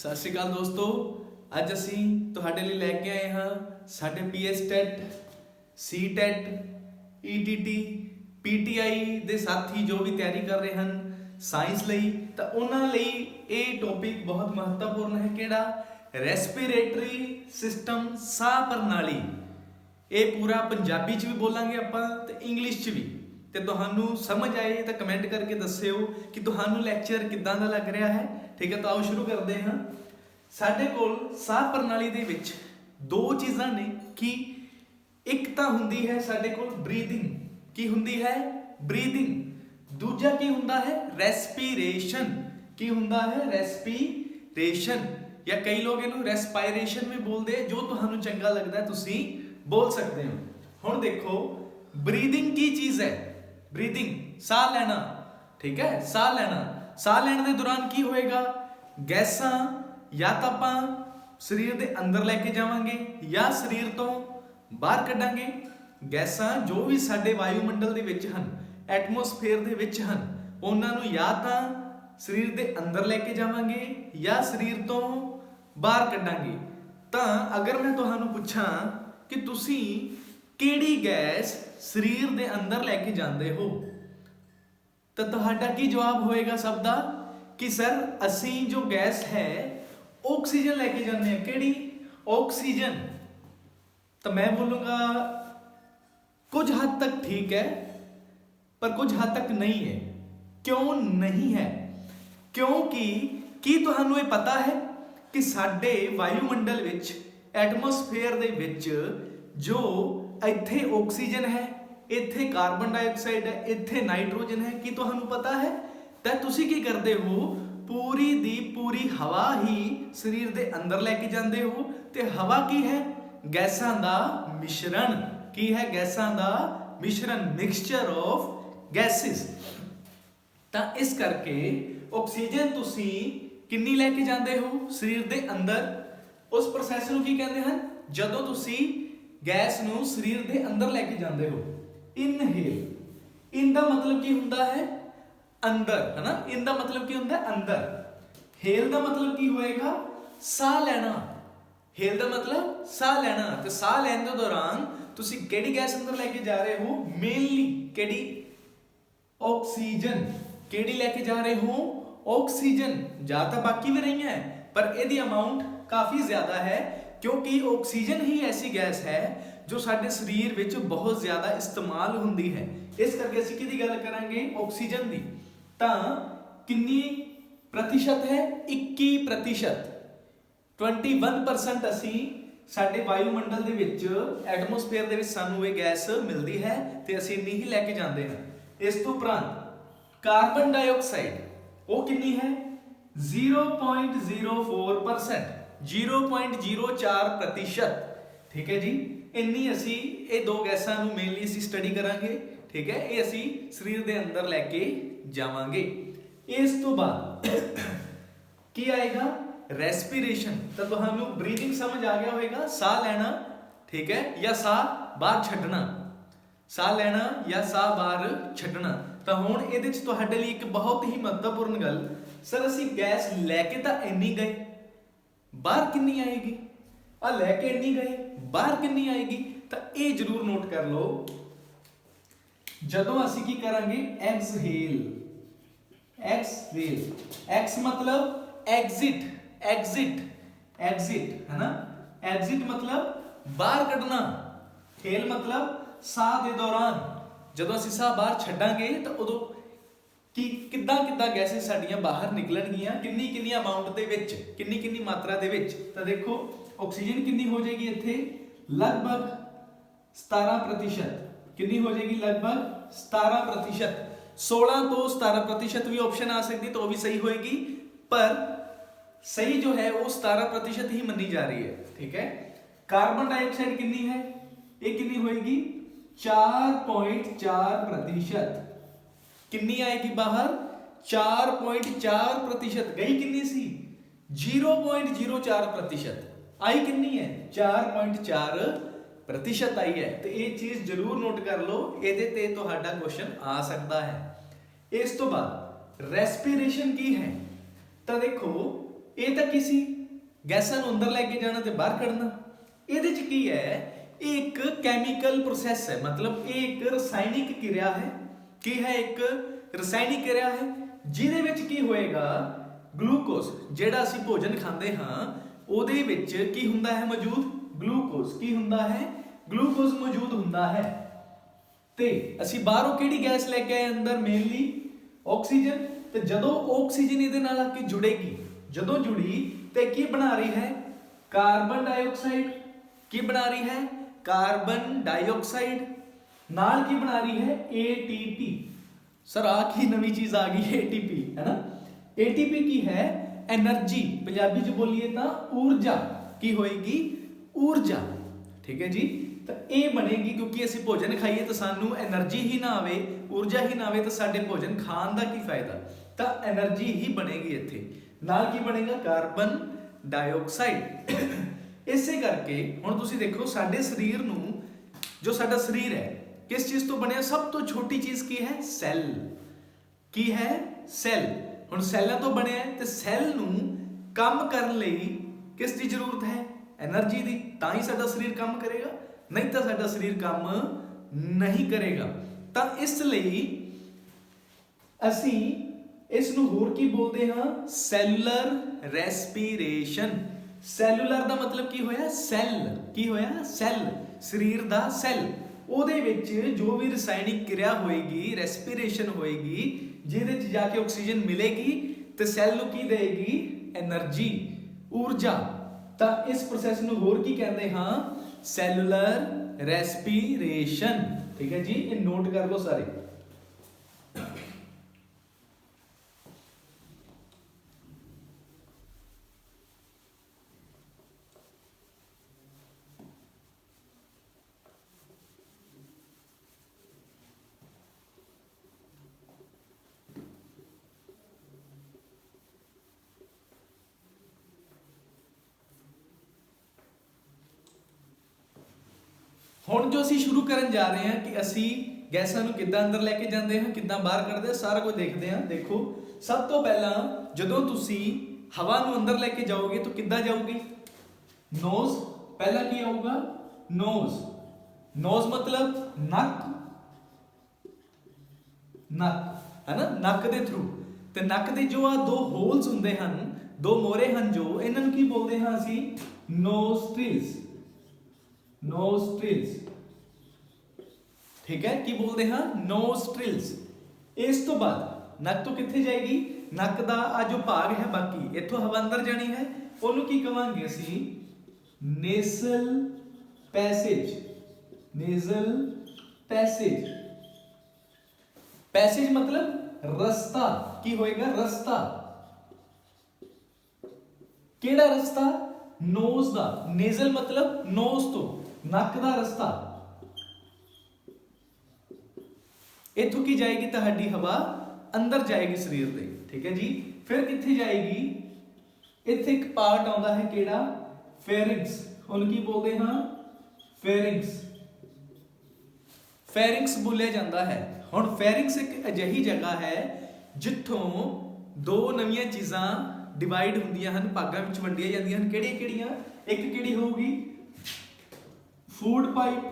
सत श्री अकाल दोस्तों, अज असी तुहाडे लई लैके आए हाँ साडे PS टैट सी टैट ETT PTI दे साथी जो भी तैयारी कर रहे हैं साइंस लई, तो उन्हां लई ये टॉपिक बहुत महत्वपूर्ण है। किहड़ा? रेस्पिरेटरी सिस्टम, साह प्रणाली। ये पूरा पंजाबी च भी बोलांगे आपां ते इंग्लिश च भी। ते तुहानू समझ आए तो कमेंट करके दस्सिओ कि तुहानू लैक्चर किदां दा लग रहा है। ठीक है, तो आओ शुरू करते हैं। साडे कोल साह प्रणाली दे विच दो चीज़ां ने कि एक तो हुंदी है साडे कोल ब्रीदिंग। की हुंदी है? ब्रीदिंग। दूजा की हुंदा है? रेस्पिरेशन। की हुंदा है? रेस्पिरेशन, या कई लोग इनू रेस्पायरेशन में बोलते हैं। जो तुहानू चंगा लगता है तुसी बोल सकते हो। हुण देखो, ब्रीदिंग की चीज़ है? ब्रीदिंग साह लेना। ठीक है, साह लेना। साह लेने के दौरान की होएगा? गैसां या तो आपां शरीर के अंदर लैके जावांगे या शरीर तो बाहर कढांगे। गैसां जो भी साडे वायुमंडल दे विच हन, एटमोसफेयर दे विच हन, उन्हां नूं या तां शरीर के अंदर लैके जावांगे या शरीर तो बाहर कढांगे। तां अगर मैं तुहानूं पुछां कि तुसी किहड़ी गैस शरीर के अंदर लैके जांदे हो, तो तुहाडा की जवाब होएगा सब दा? कि सर असी जो गैस है ऑक्सीजन लैके जाने हैं। किहड़ी? ऑक्सीजन। तो मैं बोलूँगा कुछ हद तक ठीक है, पर कुछ हद तक नहीं है। क्यों नहीं है? क्योंकि की तुहानू ये पता है कि साडे वायुमंडल विच, एटमोसफेयर दे विच जो इत्थे ऑक्सीजन है, इत्थे कार्बन डाइऑक्साइड है, इत्थे नाइट्रोजन है। कि तुहानू पता है? तो तुसी की करते हो? पूरी दी पूरी हवा ही शरीर के अंदर लैके जाते हो। ते हवा की है? गैसां दा मिश्रण। की है? गैसां दा मिश्रण, मिक्सचर ऑफ गैसेस। तो इस करके ऑक्सीजन तुसी किन्नी लैके जाते हो शरीर के अंदर। उस प्रोसैस नूं की कहते हैं? जदों तुसी गैस नूं शरीर के अंदर लैके जाते हो। इनहेल। इन दा मतलब की हुंदा है? अंदर, है ना। इन दा मतलब की हुंदा है? अंदर। हेल दा मतलब की होएगा? साह लेना। हेल दा मतलब साह लेना। तो साह लैण दे दौरान तुसी किहड़ी गैस अंदर लैके जा रहे हो? मेनली किहड़ी? ऑक्सीजन। किहड़ी लैके जा रहे हो? ऑक्सीजन। जा तो बाकी भी रही है, पर इहदी अमाउंट काफ़ी ज़्यादा है, क्योंकि ऑक्सीजन ही ऐसी गैस है जो साडे शरीर विच बहुत ज़्यादा इस्तेमाल हुंदी है। इस करके असीं किहदी गल करांगे? ऑक्सीजन दी। तां किन्नी प्रतिशत है? 21%। 21% असीं साडे वायुमंडल दे विच, एटमोसफेयर दे विच सानू ये गैस मिलती है, ते असीं इन्नी ही लैके जांदे हां। इस तो उपरंत कार्बन डाइऑक्साइड वो किन्नी है? 0.04%, 0.04%। ठीक है जी, इन्नी असी ये दो गैसां नूं मेनली असी स्टडी करांगे। ठीक है, ये असी शरीर के अंदर लैके जावांगे। इस तो बाद की आएगा? रेस्पिरेशन। तो तुहानू ब्रीदिंग समझ आ गया होगा, साह लेना। ठीक है, या साह बाहर छड्डना। साह लेना या साह बाहर छड्डना। तो हुण इहदे च तुहाडे लई एक बहुत ही महत्वपूर्ण गल, सर असी गैस लैके तो इन्नी गए, बाहर किन्नी आएगी? आ लैके इन्नी गए, बाहर किन्नी आएगी? तो ये जरूर नोट कर लो। जदों असी की करांगे? एक्सहेल। एक्सहेल। एक्स मतलब एग्जिट, एग्जिट, एग्जिट, है ना। एग्जिट मतलब बाहर कढना। हेल मतलब साह के दौरान जदों असी साह बाहर छड्डांगे तो उदों कि किद्दां किद्दां गैसेस साडियां बाहर निकलणगियां, किन्नी किन्नी अमाउंट दे विच, किन्नी किन्नी मात्रा दे विच। तो देखो ऑक्सीजन किन्नी हो जाएगी इत्थे? लगभग 17%। किन्नी हो जाएगी? लगभग 17%। 16 तो 17% भी ऑप्शन आ सकती, तो वो भी सही होएगी, पर सही जो है वो 17% ही मनी जा रही है। ठीक है। कार्बन डाइऑक्साइड किन्नी है? ये किन्नी होएगी? 4.4%। किन्नी आएगी बाहर? 4.4%। गई किन्नी सी? 0.04%। आई किन्नी है? 4.4% आई है। तो ये चीज जरूर नोट कर लो, ਇਹਦੇ ਤੇ ਤੁਹਾਡਾ क्वेश्चन आ सकता है। इस तो बाद रेस्पिरेशन की है? तो देखो ये तो किसी ਗੈਸਾਂ ਨੂੰ ਅੰਦਰ ਲੈ ਕੇ ਜਾਣਾ ਤੇ ਬਾਹਰ ਕੱਢਣਾ। ਇਹਦੇ ਚ ਕੀ ਹੈ, ਇਹ ਇੱਕ ਕੈਮੀਕਲ ਪ੍ਰੋਸੈਸ ਹੈ, मतलब ਇਹ ਇੱਕ ਰਸਾਇਣਿਕ ਕਿਰਿਆ ਹੈ। ਕੀ ਹੈ? ਇੱਕ ਰਸਾਇਣਿਕ ਕਿਰਿਆ ਹੈ ਜਿਹਦੇ ਵਿੱਚ ਕੀ ਹੋਏਗਾ, ਗਲੂਕੋਜ਼ ਜਿਹੜਾ ਅਸੀਂ ਭੋਜਨ ਖਾਂਦੇ ਹਾਂ ਉਹਦੇ ਵਿੱਚ ਕੀ ਹੁੰਦਾ ਹੈ ਮੌਜੂਦ, ਗਲੂਕੋਜ਼। ਕੀ ਹੁੰਦਾ ਹੈ? ਗਲੂਕੋਜ਼ ਮੌਜੂਦ ਹੁੰਦਾ ਹੈ। ਤੇ ਅਸੀਂ ਬਾਹਰੋਂ ਕਿਹੜੀ ਗੈਸ ਲੈ ਕੇ ਆਏ ਅੰਦਰ, ਮੇਨਲੀ ਆਕਸੀਜਨ। ਤੇ ਜਦੋਂ ਆਕਸੀਜਨ ਇਹਦੇ ਨਾਲ ਆ ਕੇ ਜੁੜੇਗੀ, ਜਦੋਂ ਜੁੜੀ ਤੇ ਕੀ ਬਣਾ ਰਹੀ ਹੈ, ਕਾਰਬਨ ਡਾਈਆਕਸਾਈਡ। ਕੀ ਬਣਾ ਰਹੀ ਹੈ? Carbon dioxide. ਨਾਲ ਕੀ ਬਣਾ ਰਹੀ ਹੈ, ATP। ਸਰ ਆ ਕੀ ਨਵੀਂ ਚੀਜ਼ ਆ ਗਈ, ATP है ना। ATP ਕੀ ਹੈ, એનર્ਜੀ। ਪੰਜਾਬੀ ਚ ਬੋਲੀਏ ਤਾਂ ਊਰਜਾ। ਕੀ ਹੋਏਗੀ, ਊਰਜਾ। ਠੀਕ ਹੈ ਜੀ। ਤਾਂ ਇਹ ਬਣੇਗੀ ਕਿਉਂਕਿ ਅਸੀਂ ਭੋਜਨ ਖਾਈਏ ਤਾਂ ਸਾਨੂੰ એનર્ਜੀ ਹੀ ਨਾ ਆਵੇ, ਊਰਜਾ ਹੀ ਨਾ ਆਵੇ ਤਾਂ ਸਾਡੇ ਭੋਜਨ ਖਾਣ ਦਾ ਕੀ ਫਾਇਦਾ। ਤਾਂ એનર્ਜੀ ਹੀ ਬਣੇਗੀ ਇੱਥੇ। ਨਾਲ ਕੀ ਬਣੇਗਾ, ਕਾਰਬਨ ਡਾਈਆਕਸਾਈਡ। ਇਸੇ ਕਰਕੇ ਹੁਣ ਤੁਸੀਂ ਦੇਖੋ ਸਾਡੇ ਸਰੀਰ ਨੂੰ, ਜੋ ਸਾਡਾ ਸਰੀਰ ਹੈ ਕਿਸ ਚੀਜ਼ ਤੋਂ ਬਣਿਆ, ਸਭ ਤੋਂ ਛੋਟੀ ਚੀਜ਼ ਕੀ ਹੈ, ਸੈੱਲ। ਕੀ ਹੈ, ਸੈੱਲ। ਹੁਣ ਸੈੱਲਾਂ ਤੋਂ ਬਣਿਆ ਤੇ ਸੈੱਲ ਨੂੰ ਕੰਮ ਕਰਨ ਲਈ ਕਿਸ ਦੀ ਜ਼ਰੂਰਤ ਹੈ, એનર્ਜੀ ਦੀ। ਤਾਂ ਹੀ ਸਾਡਾ ਸਰੀਰ ਕੰਮ ਕਰੇਗਾ, ਨਹੀਂ ਤਾਂ ਸਾਡਾ ਸਰੀਰ ਕੰਮ ਨਹੀਂ ਕਰੇਗਾ। ਤਾਂ ਇਸ ਲਈ ਅਸੀਂ ਇਸ ਨੂੰ ਹੋਰ ਕੀ ਬੋਲਦੇ ਹਾਂ, ਸੈਲੂਲਰ ਰੈਸਪੀਰੇਸ਼ਨ। ਸੈਲੂਲਰ ਦਾ ਮਤਲਬ ਕੀ ਹੋਇਆ, ਸੈੱਲ। ਕੀ ਹੋਇਆ, ਸੈੱਲ। ਸਰੀਰ ਦਾ ਸੈੱਲ। ਉਹਦੇ ਵਿੱਚ ਜੋ ਵੀ ਰਸਾਇਣਿਕ ਕਿਰਿਆ ਹੋਏਗੀ, ਰੈਸਪੀਰੇਸ਼ਨ ਹੋਏਗੀ, ਜਿਹਦੇ 'ਚ ਜਾ ਕੇ ਆਕਸੀਜਨ ਮਿਲੇਗੀ ਤੇ ਸੈੱਲ ਨੂੰ ਕੀ ਦੇਗੀ, એનર્ਜੀ, ਊਰਜਾ। ਤਾਂ ਇਸ ਪ੍ਰੋਸੈਸ ਨੂੰ ਹੋਰ ਕੀ ਕਹਿੰਦੇ ਹਾਂ, ਸੈਲੂਲਰ ਰੈਸਪੀਰੇਸ਼ਨ। ਠੀਕ ਹੈ ਜੀ, ਇਹ ਨੋਟ ਕਰ ਲਓ ਸਾਰੇ। ਹੁਣ ਜੋ ਅਸੀਂ ਸ਼ੁਰੂ ਕਰਨ ਜਾ ਰਹੇ ਹਾਂ ਕਿ ਅਸੀਂ ਗੈਸਾਂ ਨੂੰ ਕਿੱਦਾਂ ਅੰਦਰ ਲੈ ਕੇ ਜਾਂਦੇ ਹਾਂ, ਕਿੱਦਾਂ ਬਾਹਰ ਕੱਢਦੇ ਹਾਂ, ਸਾਰਾ ਕੁਝ ਦੇਖਦੇ ਹਾਂ। ਦੇਖੋ ਸਭ ਤੋਂ ਪਹਿਲਾਂ ਜਦੋਂ ਤੁਸੀਂ ਹਵਾ ਨੂੰ ਅੰਦਰ ਲੈ ਕੇ ਜਾਓਗੇ ਤਾਂ ਕਿੱਦਾਂ ਜਾਓਗੇ, ਨੋਜ਼। ਪਹਿਲਾਂ ਕੀ ਆਊਗਾ, ਨੋਜ਼। ਨੋਜ਼ ਮਤਲਬ ਨੱਕ, ਨੱਕ ਹੈ ਨਾ, ਨੱਕ ਦੇ ਥਰੂ। ਤੇ ਨੱਕ ਦੇ ਜੋ ਆ ਦੋ ਹੋਲਸ ਹੁੰਦੇ ਹਨ, ਦੋ ਮੋਰੇ ਹਨ, ਜੋ ਇਹਨਾਂ ਨੂੰ ਕੀ ਬੋਲਦੇ ਹਾਂ ਅਸੀਂ, ਨੋਸਟ੍ਰਿਲਸ। ਨੋਸਟ੍ਰਿਲਸ। ਠੀਕ ਹੈ, ਕੀ ਬੋਲਦੇ ਹਾਂ, ਨੋਸਟ੍ਰਿਲਸ। ਇਸ ਤੋਂ ਬਾਅਦ ਨੱਕ ਤੋਂ ਕਿੱਥੇ ਜਾਏਗੀ, ਨੱਕ ਦਾ ਆ ਜੋ ਭਾਗ ਹੈ ਬਾਕੀ, ਇੱਥੋਂ ਹਵਾ ਅੰਦਰ ਜਾਣੀ ਹੈ, ਉਹਨੂੰ ਕੀ ਕਵਾਂਗੇ ਅਸੀਂ, nasal passage. Nasal passage. Passage ਮਤਲਬ ਰਸਤਾ। ਕੀ ਹੋਏਗਾ, ਰਸਤਾ। ਕਿਹੜਾ ਰਸਤਾ, ਨੋਜ਼ ਦਾ। ਨੇਜ਼ਲ ਮਤਲਬ ਨੋਜ਼ ਤੋਂ, ਨੱਕ ਦਾ ਰਸਤਾ। ਇੱਥੋਂ ਕੀ ਜਾਏਗੀ, ਤੁਹਾਡੀ ਹਵਾ ਅੰਦਰ ਜਾਏਗੀ ਸਰੀਰ ਦੇ। ਠੀਕ ਹੈ ਜੀ। ਫਿਰ ਕਿੱਥੇ ਜਾਏਗੀ, ਇੱਥੇ ਇੱਕ ਪਾਰਟ ਆਉਂਦਾ ਹੈ ਕਿਹੜਾ, ਫੈਰਿੰਕਸ। ਹੁਣ ਕੀ ਬੋਲਦੇ ਹਾਂ, ਫੈਰਿੰਕਸ। ਫੈਰਿੰਕਸ ਬੋਲਿਆ ਜਾਂਦਾ ਹੈ। ਹੁਣ ਫੈਰਿੰਕਸ ਇੱਕ ਅਜਿਹੀ ਜਗ੍ਹਾ ਹੈ ਜਿੱਥੋਂ ਦੋ ਨਵੀਆਂ ਚੀਜ਼ਾਂ ਡਿਵਾਈਡ ਹੁੰਦੀਆਂ ਹਨ, ਭਾਗਾਂ ਵਿੱਚ ਵੰਡੀਆਂ ਜਾਂਦੀਆਂ ਹਨ। ਕਿਹੜੀਆਂ ਕਿਹੜੀਆਂ, ਇੱਕ ਕਿਹੜੀ ਹੋਊਗੀ, ਫੂਡ ਪਾਈਪ।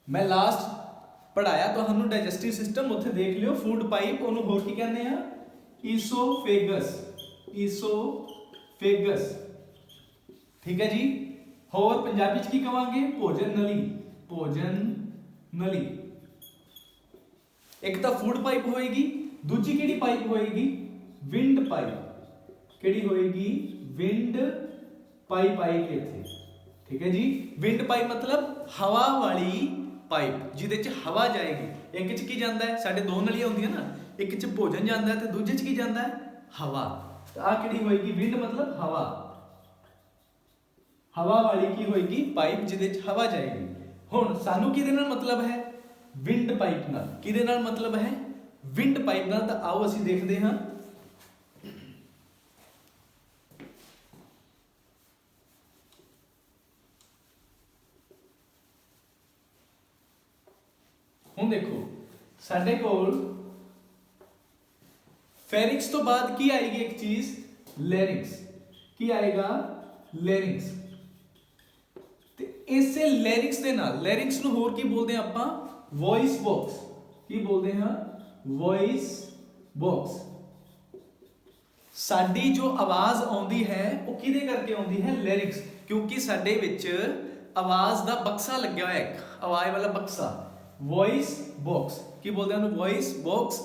ਮੈਂ ਲਾਸਟ ਪੜਾਇਆ ਤੁਹਾਨੂੰ ਡਾਈਜੈਸਟਿਵ ਸਿਸਟਮ, ਉੱਥੇ ਦੇਖ ਲਿਓ। ਫੂਡ ਪਾਈਪ, ਉਹਨੂੰ ਹੋਰ ਕੀ ਕਹਿੰਦੇ ਆ, ਈਸੋਫੇਗਸ। ਈਸੋਫੇਗਸ। ਠੀਕ ਹੈ ਜੀ। ਹੋਰ ਪੰਜਾਬੀ ਚ ਕੀ ਕਵਾਂਗੇ, ਭੋਜਨ ਨਲੀ। ਭੋਜਨ ਨਲੀ। ਇੱਕ ਤਾਂ ਫੂਡ ਪਾਈਪ ਹੋਏਗੀ, ਦੂਜੀ ਕਿਹੜੀ ਪਾਈਪ ਹੋਏਗੀ, ਵਿੰਡ ਪਾਈਪ। ਕਿਹੜੀ ਹੋਏਗੀ, ਵਿੰਡ ਪਾਈਪ ਆਏਗੀ ਇੱਥੇ। ਠੀਕ ਹੈ ਜੀ। ਵਿੰਡ ਪਾਈਪ ਮਤਲਬ ਹਵਾ ਵਾਲੀ ਪਾਈਪ, ਜਿਹਦੇ ਚ ਹਵਾ ਜਾਏਗੀ। ਇੱਕ ਚ ਕੀ ਜਾਂਦਾ ਹੈ, ਸਾਡੇ ਦੋ ਨਲੀਆਂ ਹੁੰਦੀਆਂ ਨਾ, ਇੱਕ ਚ ਭੋਜਨ ਜਾਂਦਾ ਹੈ ਤੇ ਦੂਜੇ ਚ ਕੀ ਜਾਂਦਾ ਹੈ, ਹਵਾ। ਤਾਂ ਆ ਕਿਹੜੀ ਹੋਏਗੀ, ਵਿੰਡ ਮਤਲਬ ਹਵਾ। ਹਵਾ ਵਾਲੀ ਕੀ ਹੋਏਗੀ, ਪਾਈਪ, ਜਿਹਦੇ ਚ ਹਵਾ ਜਾਏਗੀ। ਹੁਣ ਸਾਨੂੰ ਕਿਹਦੇ ਨਾਲ ਮਤਲਬ ਹੈ, ਵਿੰਡ ਪਾਈਪ ਨਾਲ। ਕਿਹਦੇ ਨਾਲ ਮਤਲਬ ਹੈ, ਵਿੰਡ ਪਾਈਪ ਨਾਲ। ਤਾਂ ਆਓ ਅਸੀਂ ਦੇਖਦੇ ਹਾਂ। ਹੁਣ ਦੇਖੋ ਸਾਡੇ ਕੋਲ ਫੈਰਿੰਕਸ ਤੋਂ ਬਾਅਦ ਕੀ ਆਏਗੀ ਇੱਕ ਚੀਜ਼, ਲੈਰਿੰਕਸ। ਕੀ ਆਏਗਾ, ਲੈਰਿੰਕਸ। ਤੇ ਇਸੇ ਲੈਰਿੰਕਸ ਦੇ ਨਾਲ, ਲੈਰਿੰਕਸ ਨੂੰ ਹੋਰ ਕੀ ਬੋਲਦੇ ਆ ਆਪਾਂ, ਵੌਇਸ ਬਾਕਸ। ਕੀ ਬੋਲਦੇ ਹਾਂ, ਵੌਇਸ ਬਾਕਸ। ਸਾਡੀ ਜੋ ਆਵਾਜ਼ ਆਉਂਦੀ ਹੈ ਉਹ ਕਿਹਦੇ ਕਰਕੇ ਆਉਂਦੀ ਹੈ, ਲੈਰਿੰਕਸ। ਕਿਉਂਕਿ ਸਾਡੇ ਵਿੱਚ ਆਵਾਜ਼ ਦਾ ਬਕਸਾ ਲੱਗਿਆ ਹੋਇਆ, ਇੱਕ ਆਵਾਜ਼ ਵਾਲਾ ਬਕਸਾ, ਵੌਇਸ ਬਾਕਸ। ਕੀ ਬੋਲਦੇ ਹਨ, ਵੌਇਸ ਬਾਕਸ।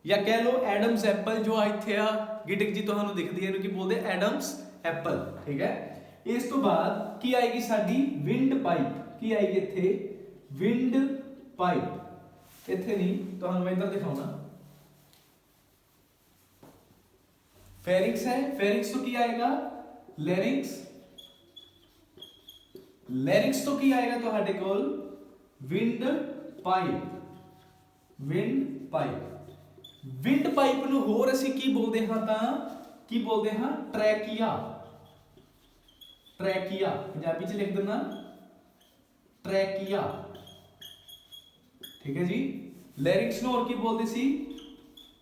ਜਾਂ ਕਹਿ ਲਓ ਐਡਮਸ ਐਪਲ, ਜੋ ਇੱਥੇ ਆ ਗਿਟਕ ਜੀ ਤੁਹਾਨੂੰ ਦਿਖਦੀ ਹੈ, ਇਹਨੂੰ ਕੀ ਬੋਲਦੇ, ਐਡਮਸ ਐਪਲ। ਠੀਕ ਹੈ। ਇਸ ਤੋਂ ਬਾਅਦ ਕੀ ਆਏਗੀ ਸਾਡੀ, ਵਿੰਡ ਪਾਈਪ। ਕੀ ਆਏਗੀ ਇੱਥੇ, ਵਿੰਡ ਪਾਈਪ। ਇੱਥੇ ਨਹੀਂ, ਤੁਹਾਨੂੰ ਮੈਂ ਇੱਧਰ ਦਿਖਾਉਣਾ। ਫੈਰਿੰਕਸ है, फैरिंक्स तो की आएगा, लैरिंक्स। लैरिंक्स तो की आएगा ਤੁਹਾਡੇ ਕੋਲ, wind pipe. Wind pipe. Wind pipe ਨੂੰ ਹੋਰ ਅਸੀਂ ਕੀ ਬੋਲਦੇ ਹਾਂ, ਤਾਂ ਕੀ ਬੋਲਦੇ ਹਾਂ, ਟਰੈਕੀਆ। ਟਰੈਕੀਆ ਪੰਜਾਬੀ ਚ ਲਿਖ ਦਿੰਦਾ, ਟਰੈਕੀਆ। ਠੀਕ ਹੈ ਜੀ। लैरिंक्स ਨੂੰ ਹੋਰ ਕੀ ਬੋਲਦੇ ਸੀ,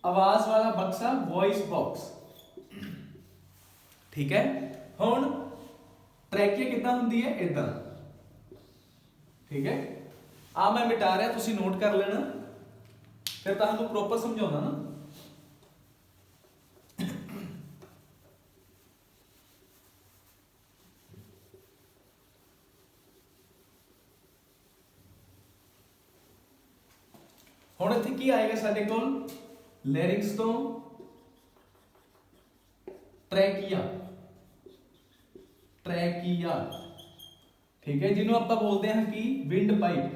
ਆਵਾਜ਼ ਵਾਲਾ ਬਕਸਾ, ਵੌਇਸ ਬਾਕਸ। ठीक है। हुण ट्रैकिया कितना हुंदी है, इदां। ठीक है। आ मैं मिटा रहा, तुसीं नोट कर लेना, फिर तुहानूं प्रॉपर समझाउणा ना। हुण इत्थे की आएगा साडे कोल, लैरिंक्स तो ट्रैकिया। ट्रैकिया। ठीक है, जिन्हों आप बोलते हैं कि विंड पाइप,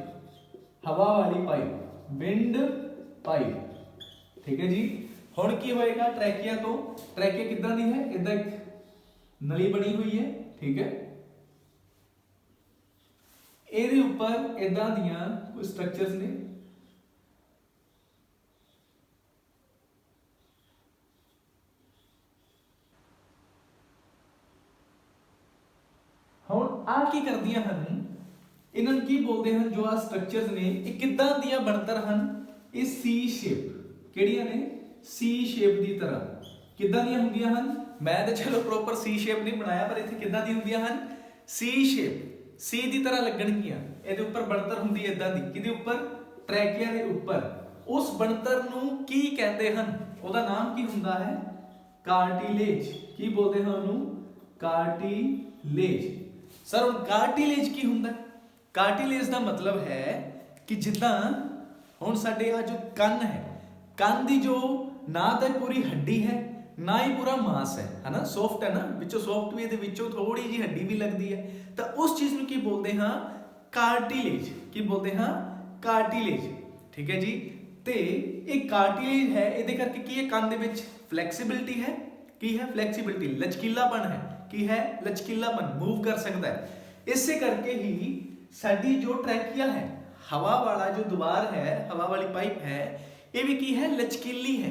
हवा वाली पाइप, विंड पाइप। ठीक है जी। हुण की होएगा, ट्रैकिया तो, ट्रैकिया किदां दी है, इदां एक नली बनी हुई है। ठीक है। ਇਹਦੇ ਉੱਪਰ इदां दियां कुछ स्ट्रक्चर्स ने। ਹੁਣ ਆ ਕੀ ਕਰਦੀਆਂ ਹਨ, ਇਹਨਾਂ ਨੂੰ ਕੀ ਬੋਲਦੇ ਹਨ, ਜੋ ਆ ਸਟਰਕਚਰਸ ਨੇ, ਇਹ ਕਿੱਦਾਂ ਦੀਆਂ ਬਣਤਰ ਹਨ, ਇਹ ਸੀ ਸ਼ੇਪ। ਕਿਹੜੀਆਂ ਨੇ, ਸੀ ਸ਼ੇਪ ਦੀ ਤਰ੍ਹਾਂ। ਕਿੱਦਾਂ ਦੀਆਂ ਹੁੰਦੀਆਂ ਹਨ, ਮੈਂ ਤਾਂ ਚਲੋ ਪ੍ਰੋਪਰ ਸੀ ਸ਼ੇਪ ਨਹੀਂ ਬਣਾਇਆ, ਪਰ ਇੱਥੇ ਕਿੱਦਾਂ ਦੀਆਂ ਹੁੰਦੀਆਂ ਹਨ, ਸੀ ਸ਼ੇਪ, ਸੀ ਦੀ ਤਰ੍ਹਾਂ ਲੱਗਣਗੀਆਂ। ਇਹਦੇ ਉੱਪਰ ਬਣਤਰ ਹੁੰਦੀ ਹੈ ਇਦਾਂ ਦੀ, ਕਿਹਦੇ ਉੱਪਰ, ਟਰੈਕਿਆ ਦੇ ਉੱਪਰ। ਉਸ ਬਣਤਰ ਨੂੰ ਕੀ ਕਹਿੰਦੇ ਹਨ, ਉਹਦਾ ਨਾਮ ਕੀ ਹੁੰਦਾ ਹੈ, ਕਾਰਟਿਲੇਜ। ਕੀ ਬੋਲਦੇ ਹਨ ਉਹਨੂੰ, ਕਾਰਟਿਲੇਜ। सर ਹੁਣ ਕਾਰਟਿਲੇਜ ਕੀ ਹੁੰਦਾ, ਕਾਰਟਿਲੇਜ ਦਾ ਮਤਲਬ ਹੈ ਕਿ ਜਿੱਦਾਂ ਹੁਣ ਸਾਡੇ ਆ ਜੋ ਕੰਨ ਹੈ, ਕੰਨ ਦੀ ਜੋ ਨਾ ਤਾਂ ਪੂਰੀ ਹੱਡੀ ਹੈ, ਨਾ ਹੀ ਪੂਰਾ ਮਾਸ ਹੈ ਨਾ, ਸੌਫਟ ਹੈ ਨਾ, ਵਿੱਚੋਂ ਸੌਫਟ ਵੀ, ਇਹਦੇ ਵਿੱਚੋਂ ਥੋੜੀ ਜੀ ਹੱਡੀ ਵੀ ਲੱਗਦੀ ਹੈ, ਤਾਂ ਉਸ ਚੀਜ਼ ਨੂੰ ਕੀ ਬੋਲਦੇ ਹਾਂ, ਕਾਰਟਿਲੇਜ। ਕੀ ਬੋਲਦੇ ਹਾਂ, ਕਾਰਟਿਲੇਜ। ਠੀਕ ਹੈ ਜੀ। ਤੇ ਇਹ ਕਾਰਟਿਲੇਜ ਹੈ, ਇਹਦੇ ਕਰਕੇ ਕੀ ਹੈ, ਕੰਨ ਦੇ ਵਿੱਚ ਫਲੈਕਸੀਬਿਲਿਟੀ ਹੈ। ਕੀ ਹੈ, ਫਲੈਕਸੀਬਿਲਿਟੀ, ਲਚਕੀਲਾਪਨ ਹੈ। ਕੀ ਹੈ, ਲਚਕੀਲਾਪਨ, मूव कर सकता है। इसे करके ही साडी जो ट्रैकिया है, हवा वाला जो द्वार है, हवा वाली पाइप है, ये भी की है, लचकीली है।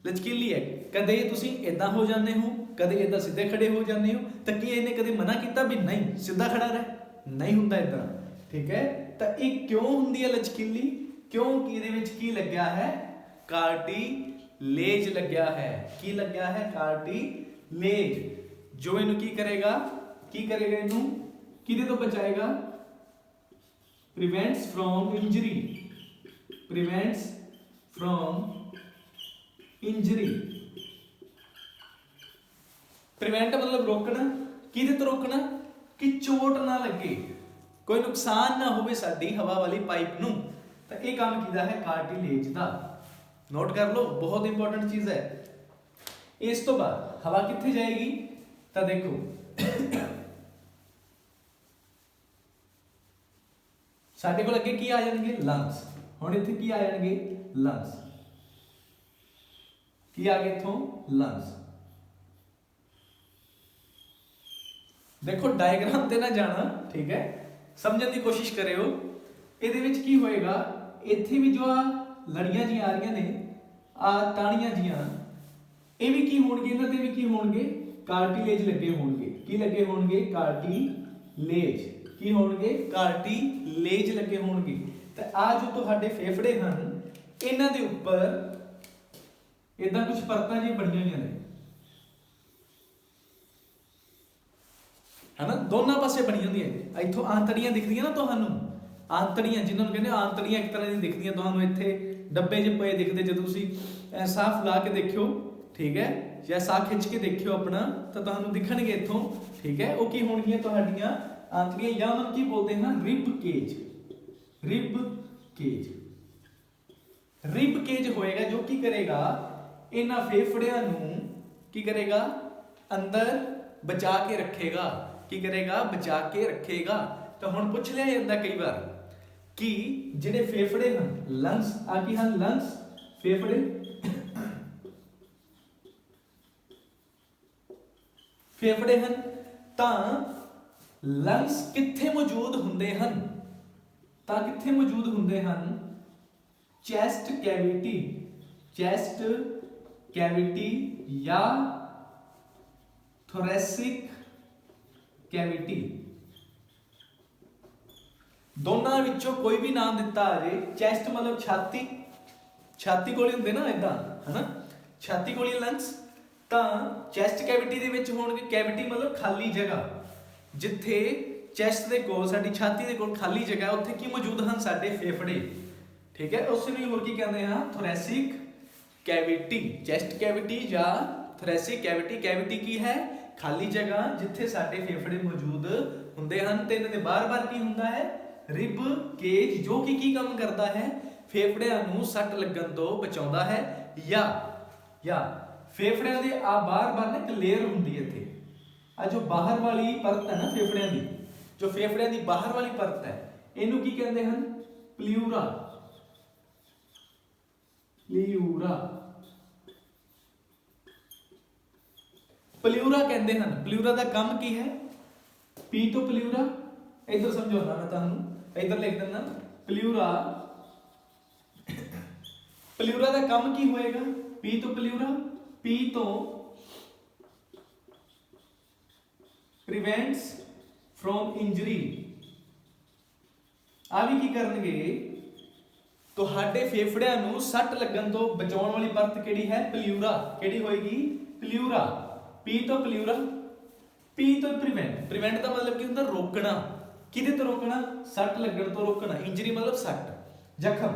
लचकीली है। कदे तुसी इदां हो जाते हो, कदे इदां सीधे खड़े हो जाते हो, तो की इहने कदे मना किया भी नहीं सीधा खड़ा रह, नहीं हुंदा इदां। ठीक है। तो ये क्यों हुंदी है लचकीली, क्योंकि इहदे विच की लग्या है, कार्टिलेज लग्या है। की लग्या है, कार्टिलेज, जो इनू की करेगा, की करेगा, इनू किदे तो बचाएगा, prevents from injury, prevents from injury. Prevent मतलब रोकना, किदे तो रोकना, कि चोट ना लगे, कोई नुकसान ना होवे साडी हवा वाली पाइप नू। तो ये काम कीदा है कार्टिलेज दा, नोट कर लो, बहुत इंपॉर्टेंट चीज है। इस तो बाद हवा कित्थे जाएगी, तो देखो साडे कोल अगे की आ जाएंगे, लंग्स। हुण इत्थे की आ जाएंगे, लंग्स। की आ गए इत्थों, लंग्स। देखो डायग्राम ते ना जाना, ठीक है, समझने की कोशिश करियो। इहदे विच की होएगा, इत्थे भी जो लड़ियां जी आ रही ने, आ टाणियां जियां, ये भी की होणगे, इन्हां ते भी की होणगे, कार्टिलेज लगे होणगे। की लगे होणगे, कार्टिलेज। की होणगे, कार्टिलेज लगे होणगे। ते आ जो तुहाडे फेफड़े हन, इन्हां दे उपर इदां कुछ परतां जी बणीਆਂ होईयां ने है ना, दोनों पासे बनी होंगी। इत्थों आंतड़ियां दिखदियां ना तुहानू, आंतड़ियां जिन्होंने कहते आंतड़ियां एक तरह की दिखदियां तुहानू इत्थे डब्बे च पे दिखते जो तुसी साफ ला के देखियो, ठीक है, या साह खिंच के देखियो अपना तो तुहानू दिखणगे इत्थों, ठीक है। वो की होणगियां तुहाडियां आंतड़ियां, या उन्होंने की बोलते हैं rib cage, rib cage. Rib cage होएगा जो की करेगा इन्हां फेफड़ियां नू की करेगा अंदर बचा के रखेगा, की करेगा बचा के रखेगा। तो हुण पुछ लिया जाता कई बार कि जिहड़े फेफड़े हैं लंग्स आ की हैं लंग्स फेफड़े फेफड़े हैं तां लंग्स कित्थे मौजूद हुंदे हैं, तां कित्थे मौजूद हुंदे हैं चैस्ट कैविटी, चैस्ट कैविटी या थोरैसिक कैविटी, दोनों विचों कोई भी नाम दिता आ जाए। चैस्ट मतलब छाती, छाती कोल हुंदे ना इदां, है ना, छाती कोल लंग्स, तां चैस्ट कैविटी दे विच होणगे, कैविटी मतलब खाली जगह, जिथे चैस्ट दे कोल साडी छाती दे कोल खाली जगह उत्थे की मौजूद हैं साडे फेफड़े, ठीक है। उस नूं होर की कहंदे हैं थोरैसिक कैविटी, चैस्ट कैविटी या थोरैसिक कैविटी। कैविटी की है खाली जगह जिथे साडे फेफड़े मौजूद हुंदे हैं ते इन्हां दे बार-बार की हुंदा है रिब केज, जो की काम करता है फेफड़ियां नूं सट लगन तो बचाउंदा है, या फेफड़ियां दे आ बार-बार ना एक लेयर हुंदी है इत्थे, आ जो बाहर वाली परत है ना फेफड़ियां दी, जो फेफड़ियां दी बाहर वाली परत है इनू की कहते हैं प्ल्यूरा, प्ल्यूरा, प्ल्यूरा कहते हैं। प्ल्यूरा का काम की है, पी तो प्ल्यूरा, इधर समझाना मैं तुहानू, इधर लिख देना प्ल्यूरा, प्ल्यूरा का काम की होएगा, पी तो प्ल्यूरा, पी तो प्रिवेंट्स फ्रॉम इंजरी, आ भी की करनगे तुहाडे फेफड़ियां नूं सट लगन तो बचाउण वाली परत किहड़ी है प्ल्यूरा, किहड़ी होएगी प्ल्यूरा, पी तो प्ल्यूरा, पी तो प्रिवेंट, प्रिवेंट का मतलब की हुंदा रोकना, किहदे तो रोकना सट लगन तो रोकना, इंजरी मतलब सट जखम,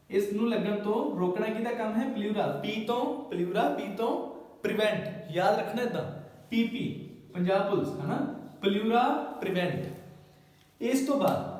इस नूं लगन तो रोकना किहदा काम है प्ल्यूरा, पी तो प्ल्यूरा, पी तो प्रिवेंट, याद रखना इदां पीपी पंजाब पुलिस है ना, प्ल्यूरा प्रिवेंट। इस तो बाद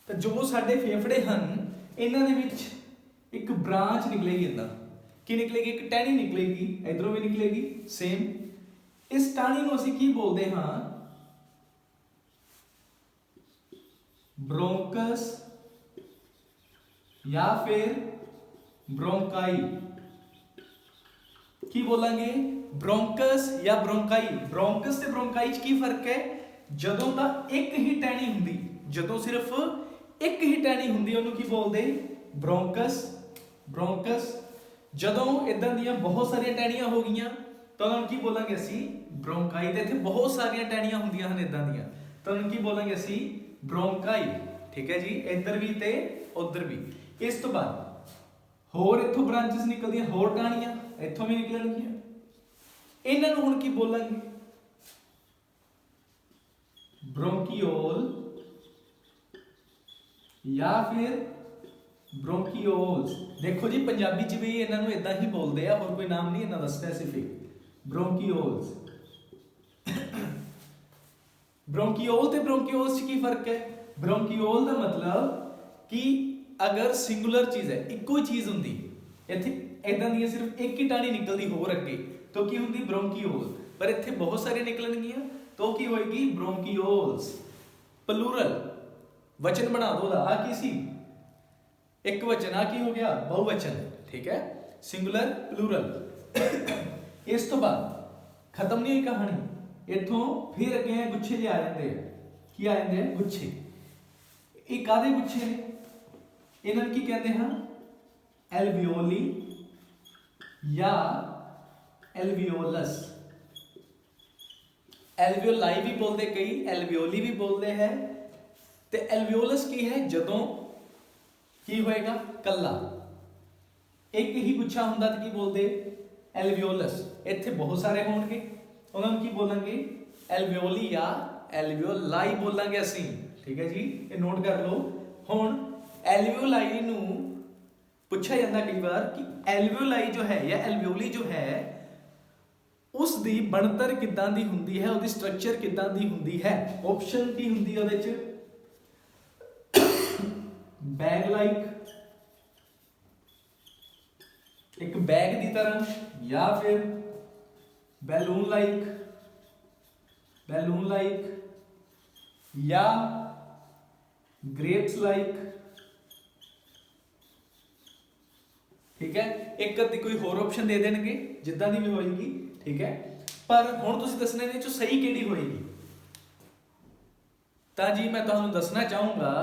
जो साडे फेफड़े हैं इन्हां दे विच एक ब्रांच निकलेगी, इदां की निकलेगी, एक टहनी निकलेगी, इधरों भी निकलेगी सेम। इस टहनी नूं असीं की बोलते हैं ब्रोंकस या फिर ब्रोंकाई, की बोलांगे ब्रोंकस या ब्रोंकाई। ब्रोंकस ते ब्रोंकाई च की फर्क है, जदों दा एक ही टहनी हुंदी, जदों सिर्फ एक ही टहनी हुंदी उहनूं की बोलदे ब्रोंकस, ब्रोंकस। जदों इदां दियां बहुत सारियां टहनियां हो गईयां तो उहनूं की बोलांगे असीं ब्रोंकाई, ते इत्थे बहुत सारियां टहनियां हुंदियां हन इदां दियां तो उहनूं की बोलांगे असीं ब्रोंकाई, ठीक है जी, इधर भी ते उधर भी। इस तो बाद होर इत्थों ब्रांचेस निकलदियां, होर टहनियां इत्थों भी निकलणगियां, इन्हां नूं हुण की बोलांगे ब्रोंकियोल या फिर ब्रोंकियोल्स। देखो जी पंजाबी च भी इन्हां नूं इदां ही बोलदे आ, होर कोई नाम नहीं इन्हां दा स्पेसिफिक, ब्रोंकियोल्स। ब्रोंकियोल ते ब्रोंकियोल्स च की फर्क है, ब्रोंकियोल का मतलब कि अगर सिंगुलर चीज है, इक्को ही चीज हुंदी, इत्थे इदां दी सिर्फ एक ही टाणी निकलदी होर अगे तो की हुंदी ब्रोंकियोल, पर इत्थे बहुत सारे निकलणगियां तो की होएगी ब्रोंकियोल्स। प्लूरल वचन बना दो, आ की सी एक वचन, आ की हो गया बहुवचन, ठीक है, सिंगुलर प्लूरल। इस तो बाद खत्म नहीं हुई कहानी, इथों फिर अगे गुच्छे जे आ जाते हैं, की आ जाते हैं गुच्छे। ये कादे गुच्छे ने, इन्हां की कहते हैं एल्वियोली या एल्वियोलस। एल्वियोलाई भी बोलते कई, एल्वियोली भी बोलते हैं। ते एल्वियोलस की है जदों की होएगा कला, एक ही गुच्छा हुंदा ते की बोलते एल्वियोलस। इत्थे बहुत सारे होणगे, उन्हां नूं की बोलांगे एल्वियोली या एल्वियोलाई बोलांगे असीं, ठीक है जी, ये नोट कर लो। हुण एल्वियोलाई नूं पुछा जाता कई बार कि एल्वियोलाई जो है या एल्वियोली जो है उस दी बनतर किदां दी हुंदी है, उसदी स्ट्रक्चर किदां दी हुंदी है। ऑप्शन की हुंदी है उहदे च, बैग लाइक, एक बैग की तरह, या फिर बैलून लाइक, बैलून लाइक, या ग्रेप्स लाइक, ठीक है। एक अद्धी कोई होर ऑप्शन दे देंगे जिद्दां दी भी होएगी, ठीक है। पर हुण तुसीं दसना इहदे चों सही किहड़ी होएगी। तां जी मैं तुहानूं दसना चाहूँगा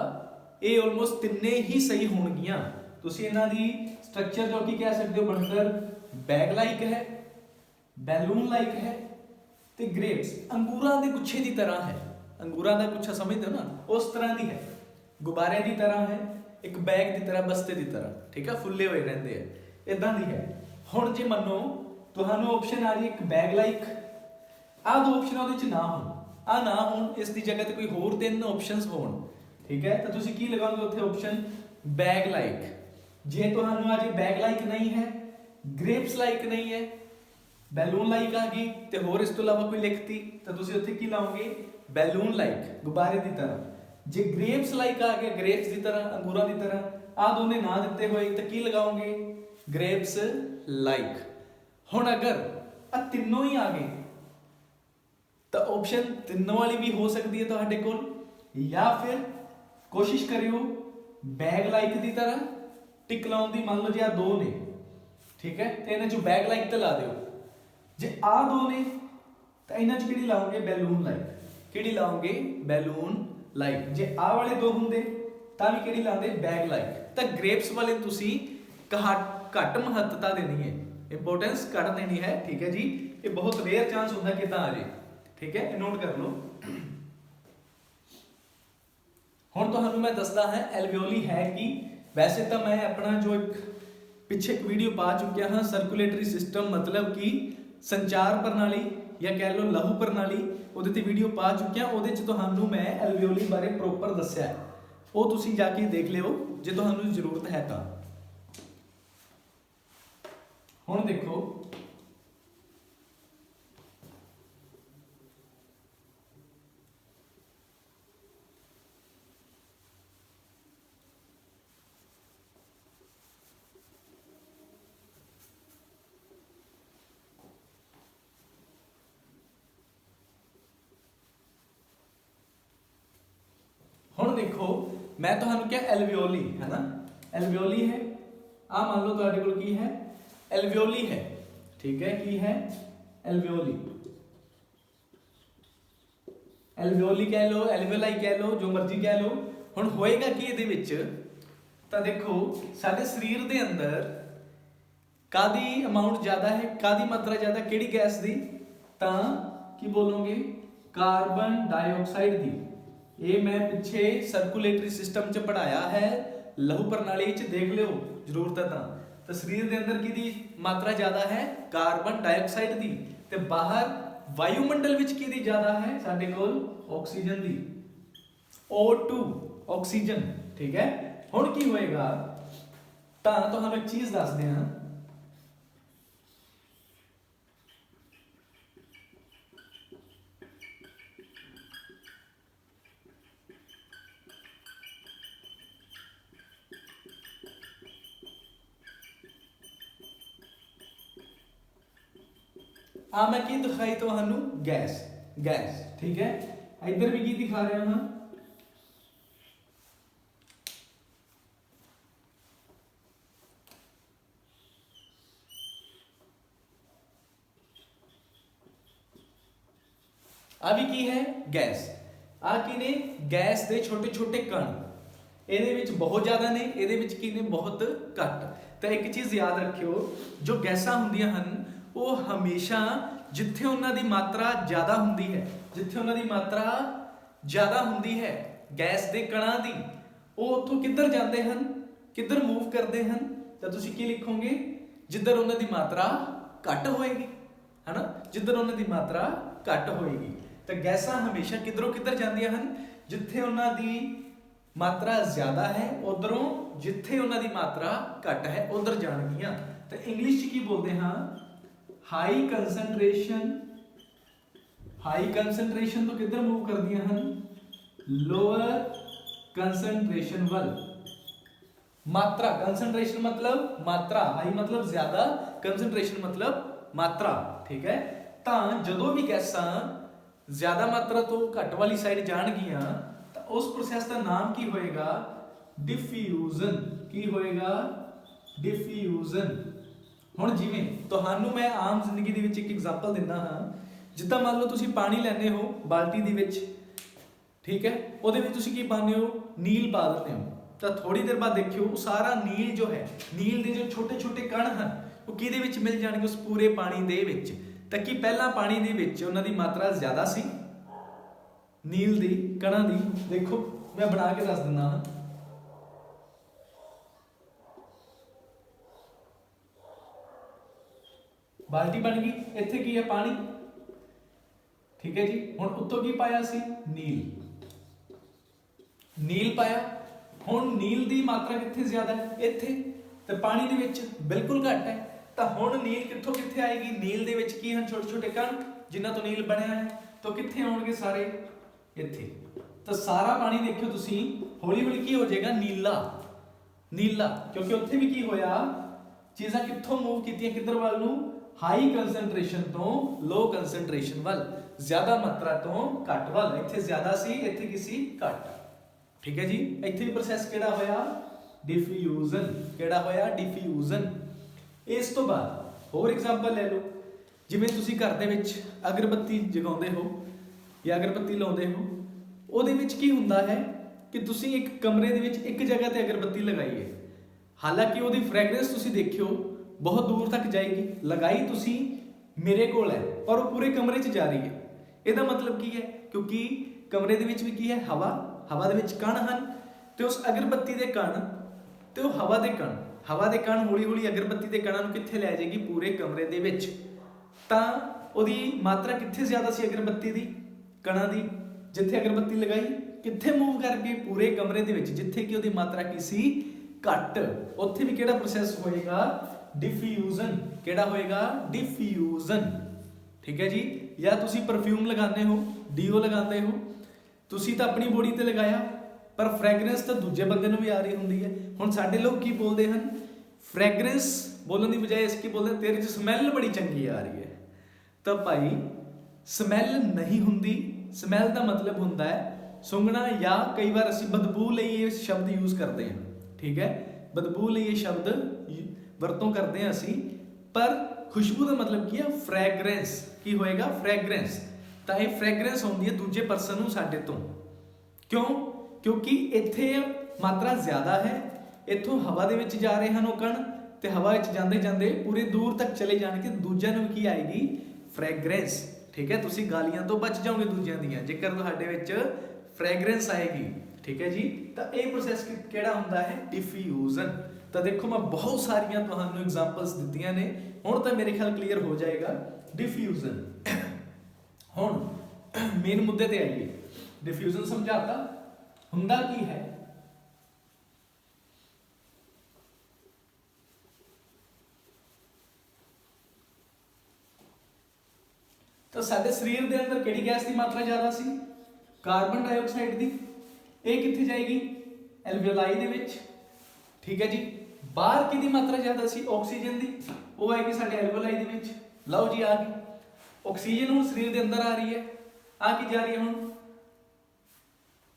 ये ऑलमोस्ट तिन्ने ही सही होणगियां। तुसीं इन्हां दी स्ट्रक्चर जो कि कह सकते हो बनकर बैग लाइक है, बैलून लाइक है, ते ग्रेप्स अंगूरां दे गुच्छे की तरह है। अंगूरां दा गुच्छा समझते हो ना, उस तरह दी है, गुब्बारे की तरह है, एक बैग की तरह, बस्ते की तरह, ठीक है, फुले हुए रहते हैं, इदां दी है। हुण जे मनो तुहानूं ऑप्शन आ रही एक बैग लाइक, आ दो ऑप्शन ਉਹਦੇ ਚ ना हो, आ ना हो, इस दी जगह ते कोई होर तीन ऑप्शंस होण, ठीक है, तो तुसीं की लगाओगे उत्थे ऑप्शन बैग लाइक। जे तुहानूं अजे बैग लाइक नहीं है, ग्रेप्स लाइक नहीं है, बैलून लाइक आ गई ते होर इस तो इलावा कोई लिखती, तो तुसीं उत्थे की लाओगे बैलून लाइक, गुब्बारे की तरह। जे ग्रेप्स लाइक आ गया, ग्रेप्स की तरह, अंगूरां की तरह, आ दोने ना दिते हुए, तो की लगाओगे ग्रेप्स लाइक। हुण अगर आ तीनों ही आ गए तो ऑप्शन तीनों वाली भी हो सकती है तुहाडे कोल, या फिर कोशिश करियो बैग लाइक की तरह टिक लाउण दी। मान लो जी आ दो ने, ठीक है, तो इन्हां चों बैग लाइक तो ला दिओ। जे आ दो ने तो इन्हां च किहड़ी लाओगे बैलून लाइक, किहड़ी लाओगे बैलून लाइक। जे आ वाले दो हुंदे तां भी किहड़ी लांदे बैग लाइक। तो ग्रेप्स वाले तुसीं घट महत्ता देनी है, इंपोर्टेंस घट देनी है, ठीक है जी। ये बहुत रेयर चांस होंदा कि तां आ जाए, ठीक है, नोट कर लो। हुण तुहानूं मैं दसदा है एल्वियोली है कि, वैसे तो मैं अपना जो एक पिछे एक वीडियो पा चुकिया हाँ, सर्कुलेटरी सिस्टम मतलब कि संचार प्रणाली या कह लो लहू प्रणाली, ਉਹਦੇ ਤੇ वीडियो पा चुकिया। ਉਹਦੇ ਚ ਤੁਹਾਨੂੰ मैं एल्वियोली बारे प्रॉपर दस्या है, वो तुसीं जाके देख लिओ जे ਤੁਹਾਨੂੰ ਜ਼ਰੂਰਤ है ਤਾਂ। ਹੁਣ देखो देखो मैं तुहानू क्या एल्वियोली है ना, एल्वियोली है, आ मान लो तुहाडे कोल की है एल्वियोली है, ठीक है, की है एल्वियोली, एल्वियोली कह लो, एल्वियोलाई कह लो, जो मर्जी कह लो। हुण होएगा कि इहदे विच तां देखो साडे शरीर दे अंदर कादी अमाउंट ज्यादा है, कादी मात्रा ज्यादा, किहड़ी गैस दी, तां की बोलोगे कार्बन डाइऑक्साइड दी। ये मैं पिछे सर्कुलेटरी सिस्टम च पढ़ाया है, लहू प्रणाली च देख लियो जरूरत है तो शरीर के अंदर की मात्रा ज्यादा है कार्बन डाइऑक्साइड दी, ते बाहर वायुमंडल विच की ज्यादा है साडे कोल ऑक्सीजन दी, O2 ऑक्सीजन, ठीक है। हुण की होएगा तां तुहानूं एक चीज दसदे हां, आ मैं की दिखाई तुहानू गैस, गैस, ठीक है। इधर भी की दिखा रहा हां, ਆ ਵੀ ਕੀ ਹੈ ਗੈਸ। ਆ ਕੀ ਨੇ ਗੈਸ ਦੇ ਛੋਟੇ ਛੋਟੇ ਕਣ, ਇਹਦੇ ਵਿੱਚ ਬਹੁਤ ਜ਼ਿਆਦਾ ਨੇ, ਇਹਦੇ ਵਿੱਚ ਕੀ ਨੇ ਬਹੁਤ ਘੱਟ। ਤਾਂ ਇੱਕ ਚੀਜ਼ ਯਾਦ ਰੱਖਿਓ, ਜੋ ਗੈਸਾਂ ਹੁੰਦੀਆਂ ਹਨ ਉਹ ਹਮੇਸ਼ਾ ਜਿੱਥੇ ਉਹਨਾਂ ਦੀ ਮਾਤਰਾ ਜ਼ਿਆਦਾ ਹੁੰਦੀ ਹੈ, ਜਿੱਥੇ ਉਹਨਾਂ ਦੀ ਮਾਤਰਾ ਜ਼ਿਆਦਾ ਹੁੰਦੀ ਹੈ ਗੈਸ ਦੇ ਕਣਾਂ ਦੀ, ਉਹ ਉੱਥੋਂ ਕਿੱਧਰ ਜਾਂਦੇ ਹਨ, ਕਿੱਧਰ ਮੂਵ ਕਰਦੇ ਹਨ, ਤਾਂ ਤੁਸੀਂ ਕੀ ਲਿਖੋਗੇ, ਜਿੱਧਰ ਉਹਨਾਂ ਦੀ ਮਾਤਰਾ ਘੱਟ ਹੋਏਗੀ, ਹਨਾ, ਜਿੱਧਰ ਉਹਨਾਂ ਦੀ ਮਾਤਰਾ ਘੱਟ ਹੋਏਗੀ। ਤਾਂ ਗੈਸਾਂ ਹਮੇਸ਼ਾ ਕਿੱਧਰੋਂ ਕਿੱਧਰ ਜਾਂਦੀਆਂ ਹਨ, ਜਿੱਥੇ ਉਹਨਾਂ ਦੀ ਮਾਤਰਾ ਜ਼ਿਆਦਾ ਹੈ ਉਧਰੋਂ, ਜਿੱਥੇ ਉਹਨਾਂ ਦੀ ਮਾਤਰਾ ਘੱਟ ਹੈ ਉਧਰ ਜਾਣਗੀਆਂ। ਤਾਂ ਇੰਗਲਿਸ਼ 'ਚ ਕੀ ਬੋਲਦੇ ਹਾਂ, ਹਾਈ ਕੰਸੈਂਟਰੇਸ਼ਨ ਤੋਂ ਕਿੱਧਰ ਮੂਵ ਕਰਦੀਆਂ ਹਨ, ਲੋਅਰ ਕੰਸੈਂਟਰੇਸ਼ਨ ਵੱਲ। मात्रा, कंसंट्रेशन मतलब मात्रा, हाई मतलब ज्यादा, कंसंट्रेशन मतलब मात्रा, ठीक है। ਤਾਂ ਜਦੋਂ ਵੀ ਗੈਸਾਂ ਜ਼ਿਆਦਾ ਮਾਤਰਾ ਤੋਂ ਘੱਟ ਵਾਲੀ ਸਾਈਡ ਜਾਣਗੀਆਂ ਤਾਂ ਉਸ ਪ੍ਰੋਸੈਸ ਦਾ ਨਾਮ ਕੀ ਹੋਏਗਾ, ਡਿਫਿਊਜ਼ਨ। ਕੀ ਹੋਏਗਾ, ਡਿਫਿਊਜ਼ਨ। ਹੁਣ ਜਿਵੇਂ ਤੁਹਾਨੂੰ ਮੈਂ ਆਮ ਜ਼ਿੰਦਗੀ ਦੇ ਵਿੱਚ ਇੱਕ ਐਗਜ਼ਾਮਪਲ ਦਿੰਦਾ ਹਾਂ, ਜਿੱਦਾਂ ਮੰਨ ਲਓ ਤੁਸੀਂ ਪਾਣੀ ਲੈਂਦੇ ਹੋ ਬਾਲਟੀ ਦੇ ਵਿੱਚ, ਠੀਕ ਹੈ, ਉਹਦੇ ਵਿੱਚ ਤੁਸੀਂ ਕੀ ਪਾਉਂਦੇ ਹੋ, ਨੀਲ ਪਾ ਦਿੰਦੇ ਹੋ। ਤਾਂ ਥੋੜੀ ਦੇਰ ਬਾਅਦ ਦੇਖਿਓ ਉਹ ਸਾਰਾ ਨੀਲ ਜੋ ਹੈ, ਨੀਲ ਦੇ ਜੋ ਛੋਟੇ ਛੋਟੇ ਕਣ ਹਨ ਉਹ ਕਿਹਦੇ ਵਿੱਚ ਮਿਲ ਜਾਣਗੇ, ਉਸ ਪੂਰੇ ਪਾਣੀ ਦੇ ਵਿੱਚ। ਤਾਂ ਕਿ ਪਹਿਲਾਂ ਪਾਣੀ ਦੇ ਵਿੱਚ ਉਹਨਾਂ ਦੀ ਮਾਤਰਾ ਜ਼ਿਆਦਾ ਸੀ ਨੀਲ ਦੀ ਕਣਾਂ ਦੀ, ਦੇਖੋ ਮੈਂ ਬਣਾ ਕੇ ਦੱਸ ਦਿੰਦਾ ਹਾਂ। ਬਾਲਟੀ ਬਣ ਗਈ, ਇੱਥੇ ਕੀ ਹੈ, ਪਾਣੀ, ਠੀਕ ਹੈ ਜੀ। ਹੁਣ ਉੱਤੋਂ ਕੀ ਪਾਇਆ ਸੀ, ਨੀਲ, ਨੀਲ ਪਾਇਆ। ਹੁਣ ਨੀਲ ਦੀ ਮਾਤਰਾ ਕਿੱਥੇ ਜ਼ਿਆਦਾ ਹੈ, ਇੱਥੇ, ਤੇ ਪਾਣੀ ਦੇ ਵਿੱਚ ਬਿਲਕੁਲ ਘੱਟ ਹੈ। ਤਾਂ ਹੁਣ ਨੀਲ ਕਿੱਥੋਂ ਕਿੱਥੇ ਆਏਗੀ, ਨੀਲ ਦੇ ਵਿੱਚ ਕੀ ਹਨ, ਛੋਟੇ ਛੋਟੇ ਕਣ ਜਿਨ੍ਹਾਂ ਤੋਂ ਨੀਲ ਬਣਿਆ ਹੈ, ਤਾਂ ਕਿੱਥੇ ਆਉਣਗੇ ਸਾਰੇ, ਇੱਥੇ। ਤਾਂ ਸਾਰਾ ਪਾਣੀ ਦੇਖਿਓ ਤੁਸੀਂ ਹੌਲੀ ਹੌਲੀ ਕੀ ਹੋ ਜਾਏਗਾ, ਨੀਲਾ ਨੀਲਾ, ਕਿਉਂਕਿ ਉੱਥੇ ਵੀ ਕੀ ਹੋਇਆ, ਚੀਜ਼ਾਂ ਕਿੱਥੋਂ ਮੂਵ ਕੀਤੀਆਂ, ਕਿੱਧਰ ਵੱਲ ਨੂੰ, ਹਾਈ ਕੰਸੈਂਟਰੇਸ਼ਨ ਤੋਂ ਲੋ ਕੰਸੈਂਟਰੇਸ਼ਨ ਵੱਲ, ਜ਼ਿਆਦਾ ਮਾਤਰਾ ਤੋਂ ਘੱਟ ਵੱਲ। ਇੱਥੇ ਜ਼ਿਆਦਾ ਸੀ, ਇੱਥੇ ਕੀ ਸੀ, ਘੱਟ, ਠੀਕ ਹੈ ਜੀ। ਇੱਥੇ ਵੀ ਪ੍ਰੋਸੈਸ ਕਿਹੜਾ ਹੋਇਆ, ਡਿਫਿਊਜ਼ਨ। ਕਿਹੜਾ ਹੋਇਆ, ਡਿਫਿਊਜ਼ਨ। ਇਸ ਤੋਂ ਬਾਅਦ ਹੋਰ ਐਗਜ਼ਾਮਪਲ ਲੈ ਲਓ, ਜਿਵੇਂ ਤੁਸੀਂ ਘਰ ਦੇ ਵਿੱਚ ਅਗਰਬੱਤੀ ਜਗਾਉਂਦੇ ਹੋ ਜਾਂ ਅਗਰਬੱਤੀ ਲਾਉਂਦੇ ਹੋ, ਉਹਦੇ ਵਿੱਚ ਕੀ ਹੁੰਦਾ ਹੈ ਕਿ ਤੁਸੀਂ ਇੱਕ ਕਮਰੇ ਦੇ ਵਿੱਚ ਇੱਕ ਜਗ੍ਹਾ ਤੇ ਅਗਰਬੱਤੀ ਲਗਾਈ ਹੈ, ਹਾਲਾਂਕਿ ਉਹਦੀ ਫ੍ਰੈਗਰੈਂਸ ਤੁਸੀਂ ਦੇਖਿਓ ਬਹੁਤ ਦੂਰ ਤੱਕ ਜਾਏਗੀ, ਲਗਾਈ ਤੁਸੀਂ ਮੇਰੇ ਕੋਲ ਹੈ ਪਰ ਉਹ ਪੂਰੇ ਕਮਰੇ 'ਚ ਜਾ ਰਹੀ ਹੈ। ਇਹਦਾ ਮਤਲਬ ਕੀ ਹੈ, ਕਿਉਂਕਿ ਕਮਰੇ ਦੇ ਵਿੱਚ ਵੀ ਕੀ ਹੈ, ਹਵਾ, ਹਵਾ ਦੇ ਵਿੱਚ ਕਣ ਹਨ, ਤੇ ਉਸ ਅਗਰਬੱਤੀ ਦੇ ਕਣ ਤੇ ਉਹ ਹਵਾ ਦੇ ਕਣ, ਹਵਾ ਦੇ ਕਣ ਹੌਲੀ ਹੌਲੀ ਅਗਰਬੱਤੀ ਦੇ ਕਣਾਂ ਨੂੰ ਕਿੱਥੇ ਲੈ ਜਾਏਗੀ, ਪੂਰੇ ਕਮਰੇ ਦੇ ਵਿੱਚ। ਤਾਂ ਉਹਦੀ ਮਾਤਰਾ ਕਿੱਥੇ ਜ਼ਿਆਦਾ ਸੀ ਅਗਰਬੱਤੀ ਦੀ ਕਣਾਂ ਦੀ, ਜਿੱਥੇ ਅਗਰਬੱਤੀ ਲਗਾਈ, ਕਿੱਥੇ ਮੂਵ ਕਰਕੇ, ਪੂਰੇ ਕਮਰੇ ਦੇ ਵਿੱਚ, ਜਿੱਥੇ ਕਿ ਉਹਦੀ ਮਾਤਰਾ ਕੀ ਸੀ, ਘੱਟ। ਉੱਥੇ ਵੀ ਕਿਹੜਾ ਪ੍ਰੋਸੈਸ ਹੋਏਗਾ, ਡਿਫਿਊਜ਼ਨ। ਕਿਹੜਾ ਹੋਏਗਾ, ਡਿਫਿਊਜ਼ਨ, ਠੀਕ ਹੈ ਜੀ। ਜਾਂ ਤੁਸੀਂ ਪਰਫਿਊਮ ਲਗਾਉਂਦੇ ਹੋ, ਡੀਓ ਲਗਾਉਂਦੇ ਹੋ, ਤੁਸੀਂ ਤਾਂ ਆਪਣੀ ਬੋਡੀ ਤੇ ਲਗਾਇਆ ਪਰ ਫ੍ਰੈਗਰੈਂਸ ਤਾਂ ਦੂਜੇ ਬੰਦੇ ਨੂੰ ਵੀ ਆ ਰਹੀ ਹੁੰਦੀ ਹੈ। ਹੁਣ ਸਾਡੇ ਲੋਕ ਕੀ ਬੋਲਦੇ ਹਨ, ਫ੍ਰੈਗਰੈਂਸ ਬੋਲਣ ਦੀ ਬਜਾਏ ਇਸ ਕੀ ਬੋਲਦੇ, ਤੇਰੇ 'ਚ ਸਮੈਲ ਬੜੀ ਚੰਗੀ ਆ ਰਹੀ ਹੈ। ਤਾਂ ਭਾਈ ਸਮੈਲ ਨਹੀਂ ਹੁੰਦੀ, ਸਮੈਲ ਦਾ ਮਤਲਬ ਹੁੰਦਾ ਹੈ ਸੁੰਘਣਾ, ਜਾਂ ਕਈ ਵਾਰ ਅਸੀਂ ਬਦਬੂ ਲਈ ਇਹ ਸ਼ਬਦ ਯੂਜ਼ ਕਰਦੇ ਹਾਂ, ਠੀਕ ਹੈ, ਬਦਬੂ ਲਈ ਇਹ ਸ਼ਬਦ ਵਰਤੋਂ ਕਰਦੇ ਹਾਂ ਅਸੀਂ, ਪਰ ਖੁਸ਼ਬੂ ਦਾ ਮਤਲਬ ਕੀ ਹੈ, ਫ੍ਰੈਗਰੈਂਸ। ਕੀ ਹੋਏਗਾ, ਫ੍ਰੈਗਰੈਂਸ। ਤਾਂ ਇਹ ਫ੍ਰੈਗਰੈਂਸ ਆਉਂਦੀ ਹੈ ਦੂਜੇ ਪਰਸਨ ਨੂੰ ਸਾਡੇ ਤੋਂ, ਕਿਉਂ, ਕਿਉਂਕਿ ਇੱਥੇ ਮਾਤਰਾ ਜ਼ਿਆਦਾ ਹੈ, ਇੱਥੋਂ ਹਵਾ ਦੇ ਵਿੱਚ ਜਾ ਰਹੇ ਹਨ ਉਹ ਕਣ, ਤੇ ਹਵਾ ਵਿੱਚ ਜਾਂਦੇ ਜਾਂਦੇ ਪੂਰੇ ਦੂਰ ਤੱਕ ਚਲੇ ਜਾਣਗੇ, ਦੂਜਿਆਂ ਨੂੰ ਕੀ ਆਏਗੀ, ਫ੍ਰੈਗਰੈਂਸ, ਠੀਕ ਹੈ। ਤੁਸੀਂ ਗਾਲੀਆਂ ਤੋਂ ਬਚ ਜਾਓਗੇ ਦੂਜਿਆਂ ਦੀਆਂ ਜੇਕਰ ਤੁਹਾਡੇ ਵਿੱਚ ਫ੍ਰੈਗਰੈਂਸ ਆਏਗੀ, ਠੀਕ ਹੈ ਜੀ। ਤਾਂ ਇਹ ਪ੍ਰੋਸੈਸ ਕਿਹੜਾ ਹੁੰਦਾ ਹੈ, ਡਿਫਿਊਜ਼ਨ। ਤਾਂ ਦੇਖੋ ਮੈਂ ਬਹੁਤ ਸਾਰੀਆਂ ਤੁਹਾਨੂੰ ਐਗਜ਼ਾਮਪਲਸ ਦਿੱਤੀਆਂ ਨੇ, ਹੁਣ ਤਾਂ ਮੇਰੇ ਖਿਆਲ ਕਲੀਅਰ ਹੋ ਜਾਏਗਾ ਡਿਫਿਊਜ਼ਨ। ਹੁਣ ਮੇਨ ਮੁੱਦੇ ਤੇ ਆਈਏ, ਡਿਫਿਊਜ਼ਨ ਸਮਝਾਤਾ, ਹੁੰਦਾ ਕੀ ਹੈ, ਤਾਂ ਸਾਡੇ ਸਰੀਰ ਦੇ ਅੰਦਰ ਕਿਹੜੀ ਗੈਸ ਦੀ ਮਾਤਰਾ ਜ਼ਿਆਦਾ ਸੀ, ਕਾਰਬਨ ਡਾਈਆਕਸਾਈਡ ਦੀ। ਇਹ ਕਿੱਥੇ ਜਾਏਗੀ, ਐਲਵੀਓਲਾਈ ਦੇ ਵਿੱਚ, ਠੀਕ ਹੈ ਜੀ। ਬਾਹਰ ਕਿਹਦੀ ਮਾਤਰਾ ਜ਼ਿਆਦਾ ਸੀ, ਆਕਸੀਜਨ ਦੀ, ਉਹ ਆਏਗੀ ਸਾਡੇ ਐਲਵੀਓਲਾਈ ਦੇ ਵਿੱਚ। ਲਓ ਜੀ ਆ ਗਈ ਆਕਸੀਜਨ, ਹੁਣ ਸਰੀਰ ਦੇ ਅੰਦਰ ਆ ਰਹੀ ਹੈ, ਆ ਕੀ ਜਾ ਰਹੀ ਹੈ, ਹੁਣ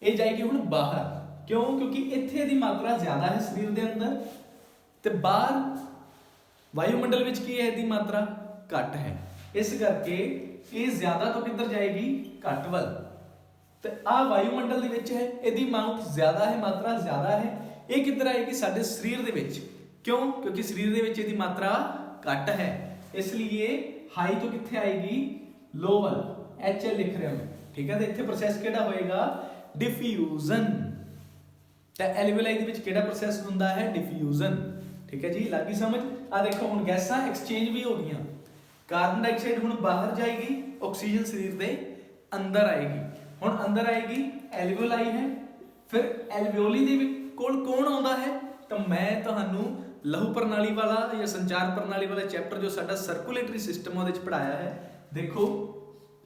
ਇਹ ਜਾਏਗੀ ਹੁਣ ਬਾਹਰ। ਕਿਉਂ, ਕਿਉਂਕਿ ਇੱਥੇ ਦੀ ਮਾਤਰਾ ਜ਼ਿਆਦਾ ਹੈ ਸਰੀਰ ਦੇ ਅੰਦਰ, ਤੇ ਬਾਹਰ ਵਾਯੂਮੰਡਲ ਵਿੱਚ ਕੀ ਹੈ, ਇਹਦੀ ਮਾਤਰਾ ਘੱਟ ਹੈ। ਇਸ ਕਰਕੇ ਇਹ ਜ਼ਿਆਦਾ ਤੋਂ ਕਿੱਧਰ ਜਾਏਗੀ, ਘੱਟ ਵੱਲ। ਤੇ ਆ ਵਾਯੂਮੰਡਲ ਦੇ ਵਿੱਚ ਹੈ, ਇਹਦੀ ਅਮਾਉਂਟ ਜ਼ਿਆਦਾ ਹੈ, ਮਾਤਰਾ ਜ਼ਿਆਦਾ ਹੈ। ਇਹ ਕਿੱਧਰ ਆਏਗੀ, ਸਾਡੇ ਸਰੀਰ ਦੇ ਵਿੱਚ। ਕਿਉਂ? ਕਿਉਂਕਿ ਸਰੀਰ ਦੇ ਵਿੱਚ ਇਹਦੀ ਮਾਤਰਾ ਘੱਟ ਹੈ, ਇਸ ਲਈ ਇਹ ਹਾਈ ਤੋਂ ਕਿੱਥੇ ਆਏਗੀ, ਲੋ ਵੱਲ। HL ਲਿਖ ਰਹੇ ਹਾਂ, ਠੀਕ ਹੈ। ਤੇ ਇੱਥੇ ਪ੍ਰੋਸੈਸ ਕਿਹੜਾ ਹੋਏਗਾ, ਡਿਫਿਊਜ਼ਨ। ਤਾਂ ਐਲਵੀਓਲਾਈ ਦੇ ਵਿੱਚ ਕਿਹੜਾ ਪ੍ਰੋਸੈਸ ਹੁੰਦਾ ਹੈ, ਡਿਫਿਊਜ਼ਨ। ਠੀਕ ਹੈ ਜੀ, ਲੱਗੀ ਸਮਝ। ਆ ਦੇਖੋ ਹੁਣ ਗੈਸਾਂ ਐਕਸਚੇਂਜ ਵੀ ਹੋ ਗਈਆਂ। ਕਾਰਬਨ ਡਾਈਆਕਸਾਈਡ ਹੁਣ ਬਾਹਰ ਜਾਏਗੀ, ਆਕਸੀਜਨ ਸਰੀਰ ਦੇ ਅੰਦਰ ਆਏਗੀ। ਹੁਣ ਅੰਦਰ ਆਏਗੀ, ਐਲਵੀਓਲਾਈ ਹੈ। ਫਿਰ ਐਲਵੀਓਲੀ ਦੇ ਕੋਲ ਕੌਣ ਆਉਂਦਾ ਹੈ, ਤਾਂ ਮੈਂ ਤੁਹਾਨੂੰ ਲਹੂ ਪ੍ਰਣਾਲੀ ਵਾਲਾ ਜਾਂ ਸੰਚਾਰ ਪ੍ਰਣਾਲੀ ਵਾਲਾ ਚੈਪਟਰ ਜੋ ਸਾਡਾ ਸਰਕੂਲੇਟਰੀ ਸਿਸਟਮ ਉਹਦੇ ਵਿੱਚ ਪੜਾਇਆ ਹੈ। ਦੇਖੋ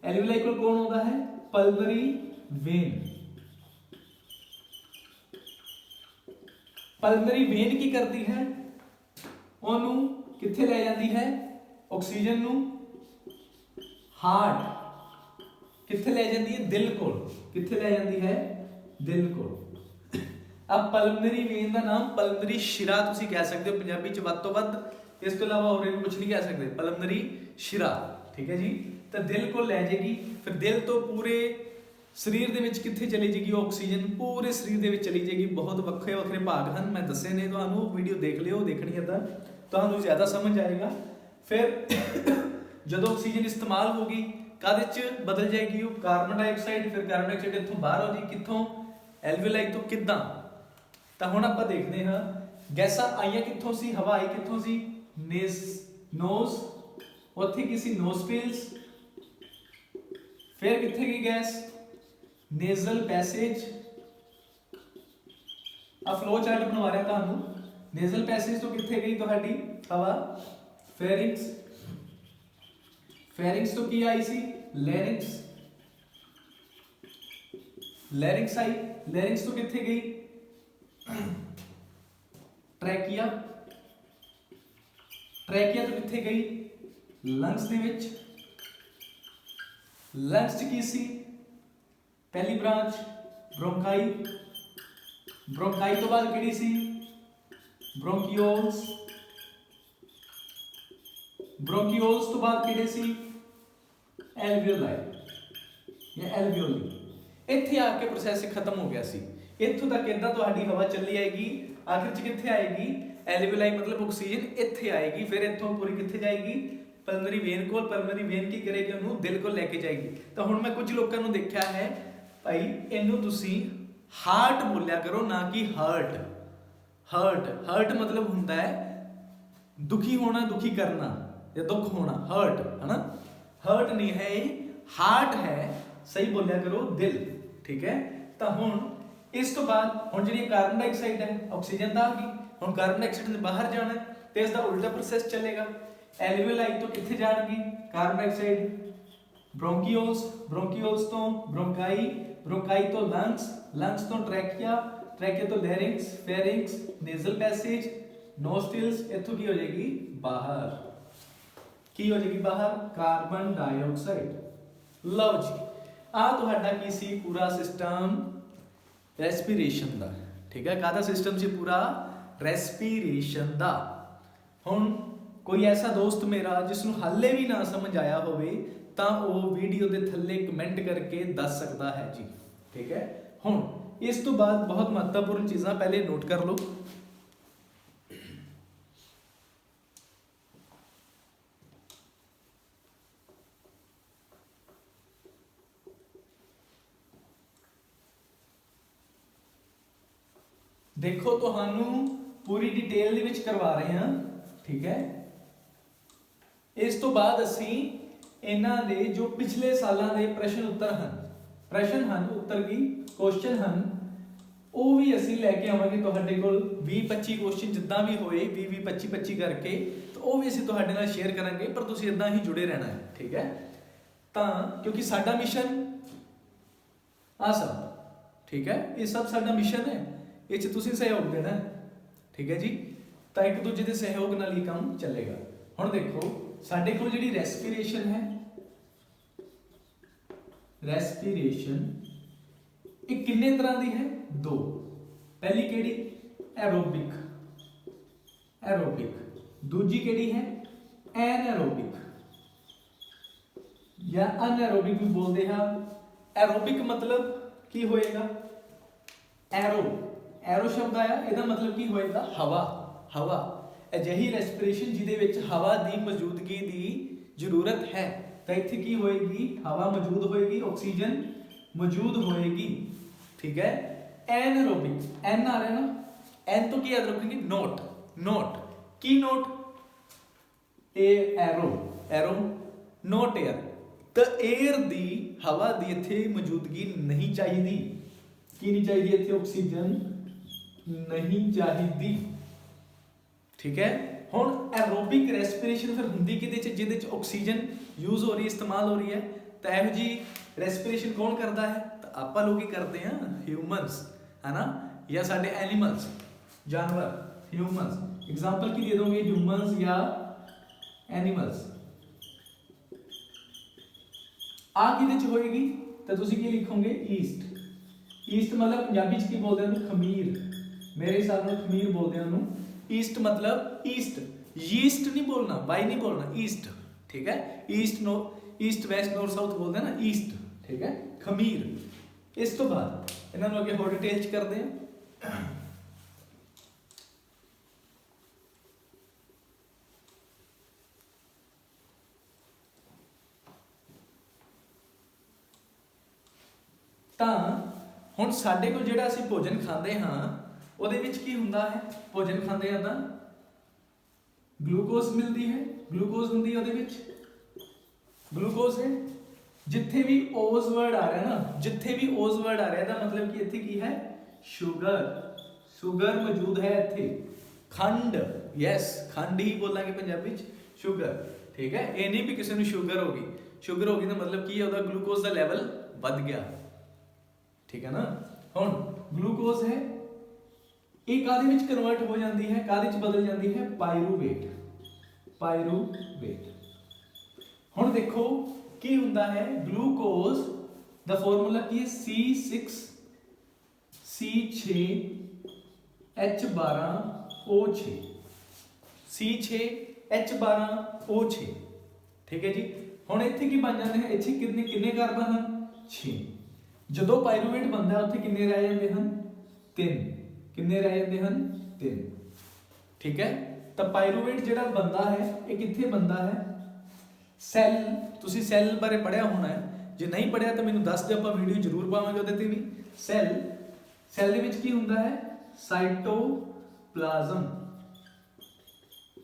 ਐਲਵੀਓਲਾਈ ਕੋਲ ਕੌਣ ਆਉਂਦਾ ਹੈ, ਪਲਮਰੀ ਵੇਨ। ਪਲਮਰੀ ਵੇਨ ਕੀ ਕਰਦੀ ਹੈ, ਉਹਨੂੰ ਕਿੱਥੇ ਲੈ ਜਾਂਦੀ ਹੈ, ਆਕਸੀਜਨ ਨੂੰ ਹਾਰਟ, ਕਿੱਥੇ ਲੈ ਜਾਂਦੀ ਹੈ, ਦਿਲ ਕੋਲ। ਕਿੱਥੇ ਲੈ ਜਾਂਦੀ ਹੈ, ਦਿਲ ਕੋਲ। अब पल्मनरी वेन का नाम पल्मनरी शिरा ਤੁਸੀਂ ਕਹਿ ਸਕਦੇ ਹੋ ਪੰਜਾਬੀ ਚ ਵੱਧ ਤੋਂ ਵੱਧ, ਇਸ ਤੋਂ ਇਲਾਵਾ ਹੋਰ ਇਹਨੂੰ ਕੁਝ ਨਹੀਂ ਕਹਿ ਸਕਦੇ, ਪਲਮਨਰੀ शिरा। ਠੀਕ ਹੈ ਜੀ। ਤਾਂ ਦਿਲ ਕੋਲ ਲੈ ਜਾਏਗੀ, ਫਿਰ ਦਿਲ ਤੋਂ ਪੂਰੇ ਸਰੀਰ ਦੇ ਵਿੱਚ ਕਿੱਥੇ ਚਲੀ ਜਾਏਗੀ, ਆਕਸੀਜਨ ਪੂਰੇ ਸਰੀਰ ਦੇ ਵਿੱਚ ਚਲੀ ਜਾਏਗੀ। ਬਹੁਤ ਵੱਖਰੇ ਵੱਖਰੇ ਭਾਗ ਹਨ, ਮੈਂ ਦੱਸੇ ਨੇ ਤੁਹਾਨੂੰ, ਵੀਡੀਓ ਦੇਖ ਲਿਓ, ਦੇਖਣੀ ਹੈ ਤਾਂ ਤੁਹਾਨੂੰ ਜ਼ਿਆਦਾ ਸਮਝ ਆਏਗਾ। ਫਿਰ ਜਦੋਂ ਆਕਸੀਜਨ ਇਸਤੇਮਾਲ ਹੋਗੀ, ਕਾਹਦੇ ਚ ਬਦਲ ਜਾਏਗੀ, ਉਹ ਕਾਰਬਨ ਡਾਈਆਕਸਾਈਡ। ਫਿਰ ਕਾਰਬਨ ਡਾਈਆਕਸਾਈਡ ਇੱਥੋਂ ਬਾਹਰ ਹੋ ਜਾਏਗੀ, ਕਿੱਥੋਂ, ਐਲਵੀਓਲਾਈ ਤੋਂ। ਕਿੱਦਾਂ, ਤਾਂ ਹੁਣ ਆਪਾਂ ਦੇਖਦੇ ਹਾਂ ਗੈਸਾਂ ਆਈਆਂ ਕਿੱਥੋਂ ਸੀ, ਹਵਾ ਆਈ ਕਿੱਥੋਂ ਸੀ, ਨੋਜ਼, ਉੱਥੇ ਕੀ ਸੀ, ਨੋਸਟ੍ਰਿਲਸ। ਫਿਰ ਕਿੱਥੇ ਗਈ ਗੈਸ, ਨੇਜ਼ਲ ਪੈਸੇਜ। ਆ ਫਲੋ ਚਾਰਟ ਬਣਵਾ ਰਿਹਾ ਤੁਹਾਨੂੰ। ਨੇਜ਼ਲ ਪੈਸੇਜ ਤੋਂ ਕਿੱਥੇ ਗਈ ਤੁਹਾਡੀ ਹਵਾ, ਫੈਰਿੰਕਸ। ਫੈਰਿੰਕਸ ਤੋਂ ਕੀ ਆਈ ਸੀ, ਲੈਰਿੰਕਸ। ਲੈਰਿੰਕਸ आई, ਲੈਰਿੰਕਸ ਤੋਂ ਕਿੱਥੇ गई, ट्रैकिया। ट्रैकिया तो किथे गई, लंग्स दे विच। लंग्स च की सी, पहली ब्रांच ब्रोंकाई। ब्रोंकाई तो बाद किहड़ी सी, ब्रोंकियोल्स। ब्रोंकियोल्स तो बाद किहड़े सी, एल्वियोलाई या एल्वियोली। ਇੱਥੇ ਆ ਕੇ ਪ੍ਰੋਸੈਸ ਖਤਮ ਹੋ ਗਿਆ ਸੀ। ਇੱਥੋਂ ਤੱਕ ਇਦਾਂ ਤੁਹਾਡੀ ਹਵਾ ਚੱਲੀ ਆਏਗੀ, ਆਖਿਰ ਚ ਕਿੱਥੇ ਆਏਗੀ, ਐਲਵੀਓਲਾਈ ਮਤਲਬ ਆਕਸੀਜਨ ਇੱਥੇ ਆਏਗੀ। ਫਿਰ ਇੱਥੋਂ ਪੂਰੀ ਕਿੱਥੇ ਜਾਏਗੀ, ਪਲਮਨਰੀ ਵੇਨ ਕੋਲ। ਪਲਮਨਰੀ ਵੇਨ ਕੀ ਕਰੇਗੀ, ਉਹਨੂੰ ਦਿਲ ਕੋਲ ਲੈ ਕੇ ਜਾਏਗੀ। ਤਾਂ ਹੁਣ ਮੈਂ ਕੁਝ ਲੋਕਾਂ ਨੂੰ ਦੇਖਿਆ ਹੈ, ਭਾਈ ਇਹਨੂੰ ਤੁਸੀਂ ਹਾਰਟ ਬੋਲਿਆ ਕਰੋ, ਨਾ ਕਿ ਹਰਟ। ਹਰਟ ਮਤਲਬ ਹੁੰਦਾ ਹੈ ਦੁਖੀ ਹੋਣਾ, ਦੁਖੀ ਕਰਨਾ ਜਾਂ ਦੁੱਖ ਹੋਣਾ, ਹਰਟ ਹੈ ਨਾ। ਹਰਟ ਨਹੀਂ ਹੈ ਇਹ, ਹਾਰਟ ਹੈ, ਸਹੀ ਬੋਲਿਆ ਕਰੋ, ਦਿਲ। ਠੀਕ ਹੈ। ਤਾਂ ਹੁਣ ਇਸ ਤੋਂ ਬਾਅਦ ਹੁਣ ਜਿਹੜੀ ਕਾਰਬਨ ਡਾਈਆਕਸਾਈਡ ਹੈ, ਆਕਸੀਜਨ ਤਾਂ ਆ ਗਈ। ਹੁਣ ਕਾਰਬਨ ਡਾਈਆਕਸਾਈਡ ਨੇ ਬਾਹਰ ਜਾਣਾ ਤੇ ਇਸ ਦਾ ਉਲਟਾ ਪ੍ਰੋਸੈਸ ਚੱਲੇਗਾ। ਐਲਵੀਓਲਾਈ ਤੋਂ ਕਿੱਥੇ ਜਾਣਗੀ ਕਾਰਬਨ ਡਾਈਆਕਸਾਈਡ, ब्रोंकियोल्स। ब्रोंकियोल्स तो ब्रोंकाई, ब्रोंकाई तो लंग्स, लंग्स तो ट्रैकिया, ट्रैकिया तो larynx, pharynx, nasal passage, nostrils. इथों की हो जाएगी बाहर, की हो जाएगी बाहर, कार्बन डाइऑक्साइड। लो जी, आ तुहाडा की सी पूरा सिस्टम रेस्पिरेशन दा। ठीक है, कादा सिस्टम सी पूरा रेस्पिरेशन दा। हुण कोई ऐसा दोस्त मेरा जिसनों हाले भी ना समझ आया होवे ਤਾਂ ਉਹ ਵੀਡੀਓ ਦੇ ਥੱਲੇ ਕਮੈਂਟ ਕਰਕੇ ਦੱਸ ਸਕਦਾ ਹੈ ਜੀ। ਠੀਕ ਹੈ। ਹੁਣ ਇਸ ਤੋਂ ਬਾਅਦ ਬਹੁਤ ਮਹੱਤਵਪੂਰਨ ਚੀਜ਼ਾਂ ਪਹਿਲੇ ਨੋਟ ਕਰ ਲਓ। ਦੇਖੋ ਤੁਹਾਨੂੰ ਪੂਰੀ ਡਿਟੇਲ ਦੇ ਵਿੱਚ ਕਰਵਾ ਰਹੇ ਹਾਂ। ਠੀਕ ਹੈ। ਇਸ ਤੋਂ ਬਾਅਦ ਅਸੀਂ ਇਹਨਾਂ ਦੇ ਜੋ ਪਿਛਲੇ ਸਾਲਾਂ ਦੇ ਪ੍ਰਸ਼ਨ ਉੱਤਰ ਹਨ, ਉੱਤਰ ਕੀ ਕੁਐਸਚਨ ਹਨ, ਉਹ ਵੀ ਅਸੀਂ ਲੈ ਕੇ ਆਵਾਂਗੇ ਤੁਹਾਡੇ ਕੋਲ। 20-25 ਕੁਐਸਚਨ ਜਿੱਦਾਂ ਵੀ ਹੋਏ, 20-25 ਕਰਕੇ, ਤਾਂ ਉਹ ਵੀ ਅਸੀਂ ਤੁਹਾਡੇ ਨਾਲ ਸ਼ੇਅਰ ਕਰਾਂਗੇ। ਪਰ ਤੁਸੀਂ ਇਦਾਂ ਹੀ ਜੁੜੇ ਰਹਿਣਾ ਹੈ। ਠੀਕ ਹੈ। ਤਾਂ ਕਿਉਂਕਿ ਸਾਡਾ ਮਿਸ਼ਨ ਆ ਸਭ, ਠੀਕ ਹੈ, ਇਹ ਸਭ ਸਾਡਾ ਮਿਸ਼ਨ ਹੈ, ਇਹ 'ਚ ਤੁਸੀਂ ਸਹਿਯੋਗ ਦੇਣਾ। ਠੀਕ ਹੈ ਜੀ। ਤਾਂ ਇੱਕ ਦੂਜੇ ਦੇ ਸਹਿਯੋਗ ਨਾਲ ਹੀ ਕੰਮ ਚੱਲੇਗਾ। ਹੁਣ ਦੇਖੋ ਸਾਡੇ ਕੋਲ ਜਿਹੜੀ ਰੈਸਪੀਰੇਸ਼ਨ ਹੈ, ਰੈਸਪੀਰੇਸ਼ਨ ਇਹ ਕਿੰਨੇ ਤਰ੍ਹਾਂ ਦੀ ਹੈ, ਦੋ। ਪਹਿਲੀ ਕਿਹੜੀ, ਐਰੋਬਿਕ, ਦੂਜੀ ਕਿਹੜੀ ਹੈ, ਐਨਐਰੋਬਿਕ। या अनएरोबिक भी बोलते हैं। एरोबिक मतलब की होएगा, एरो एरो शब्द आया, ਇਹਦਾ मतलब की होएगा हवा। हवा ਅਜਿਹੀ ਰੈਸਪੀਰੇਸ਼ਨ ਜਿਹਦੇ ਵਿੱਚ ਹਵਾ ਦੀ ਮੌਜੂਦਗੀ ਦੀ ਜ਼ਰੂਰਤ ਹੈ, ਤਾਂ ਇੱਥੇ ਕੀ ਹੋਏਗੀ, ਹਵਾ ਮੌਜੂਦ ਹੋਏਗੀ, ਆਕਸੀਜਨ ਮੌਜੂਦ ਹੋਏਗੀ। ठीक है। एनएरोबिक एन आ रहा है ना, एन तो क्या याद रखेंगे, नोट। नोट की नोट, ए एरो एरो नोट एयर। तो एयर दी हवा दी इत्थे मौजूदगी नहीं चाहिए, की नहीं चाहिए इत्थे, ऑक्सीजन नहीं चाहिए। ठीक है। हुण एरोबिक रेस्पिरेशन फिर हुंदी किहदे च, जिहदे च ऑक्सीजन यूज हो रही है, इस्तेमाल हो रही है। तो इहो जी रेस्पिरेशन कौन करता है, तो आपां लोग ही करते हैं, ह्यूमनस है ना, या साडे एनिमल्स जानवर, ह्यूमनस। एग्जांपल की दे दोगे, ह्यूमनस या एनिमल्स। आ किहदे च होएगी, तो तुसीं की लिखोगे, ईस्ट। ईस्ट मतलब पंजाबी च की बोलते हैं, खमीर। मेरे हिसाब नाल खमीर बोलते हैं उन्होंने। ईस्ट मतलब ईस्ट, यीस्ट नहीं बोलना, वाई नहीं बोलना, ईस्ट। ठीक है। East no, east west north south बोलते हैं ना, ईस्ट। ठीक है, खमीर। इस तो बाद इन्होंने अगे होर डिटेल च करते हैं। ਤਾਂ ਹੁਣ ਸਾਡੇ ਕੋਲ ਜਿਹੜਾ ਅਸੀਂ ਭੋਜਨ ਖਾਂਦੇ ਹਾਂ, ਉਹਦੇ ਵਿੱਚ ਕੀ ਹੁੰਦਾ ਹੈ, ਭੋਜਨ ਖਾਂਦੇ ਆ ਤਾਂ ਗਲੂਕੋਜ਼ ਮਿਲਦੀ ਹੈ, ਗਲੂਕੋਜ਼ ਹੁੰਦੀ ਹੈ ਉਹਦੇ ਵਿੱਚ, ਗਲੂਕੋਜ਼ ਹੈ। ਜਿੱਥੇ ਵੀ ਓਜ਼ ਵਰਡ ਆ ਰਿਹਾ ਨਾ, ਜਿੱਥੇ ਵੀ ਓਜ਼ ਵਰਡ ਆ ਰਿਹਾ ਦਾ ਮਤਲਬ ਕਿ ਇੱਥੇ ਕੀ ਹੈ, ਸ਼ੂਗਰ। ਸ਼ੂਗਰ ਮੌਜੂਦ ਹੈ ਇੱਥੇ। ਖੰਡ, ਯੈਸ ਖੰਡ ਹੀ ਬੋਲਾਂਗੇ ਪੰਜਾਬੀ ਚ, ਸ਼ੂਗਰ। ਠੀਕ ਹੈ। ਇਹ ਨਹੀਂ ਵੀ ਕਿਸੇ ਨੂੰ ਸ਼ੂਗਰ ਹੋ ਗਈ, ਸ਼ੂਗਰ ਹੋ ਗਈ ਦਾ ਮਤਲਬ ਕੀ ਹੈ, ਉਹਦਾ ਗਲੂਕੋਜ਼ ਦਾ ਲੈਵਲ ਵੱਧ ਗਿਆ। ठीक है ना। हुण ग्लूकोज है, ये कादे विच कन्वर्ट हो जाती है, कादे च बदल जाती है, पायरूवेट। पायरूवेट। हुण देखो की हुंदा है, ग्लूकोज दा फॉर्मूला की है, C6 C6 H12O6, C6 H12O6। ठीक है जी। हुण इत्थे की बन जाते हैं, इत्थे कितने कार्बन हैं, 6। ਜਦੋਂ ਪਾਇਰੂਵੇਟ ਬਣਦਾ ਉੱਥੇ ਕਿੰਨੇ ਰਹਿ ਜਾਂਦੇ ਹਨ, 3। ਕਿੰਨੇ ਰਹਿ ਜਾਂਦੇ ਹਨ, 3। ਠੀਕ ਹੈ। ਤਾਂ ਪਾਇਰੂਵੇਟ ਜਿਹੜਾ ਬਣਦਾ ਹੈ, ਇਹ ਕਿੱਥੇ ਬਣਦਾ ਹੈ, ਸੈੱਲ। ਤੁਸੀਂ ਸੈੱਲ ਬਾਰੇ ਪੜਿਆ ਹੋਣਾ ਹੈ, ਜੇ ਨਹੀਂ ਪੜਿਆ ਤਾਂ ਮੈਨੂੰ ਦੱਸ ਦਿਓ, ਆਪਾਂ ਵੀਡੀਓ ਜ਼ਰੂਰ ਪਾਵਾਂਗੇ ਉਹਦੇ ਤੇ ਵੀ। ਸੈੱਲ, ਸੈੱਲ ਦੇ ਵਿੱਚ ਕੀ ਹੁੰਦਾ ਹੈ, ਸਾਈਟੋਪਲਾਜ਼ਮ।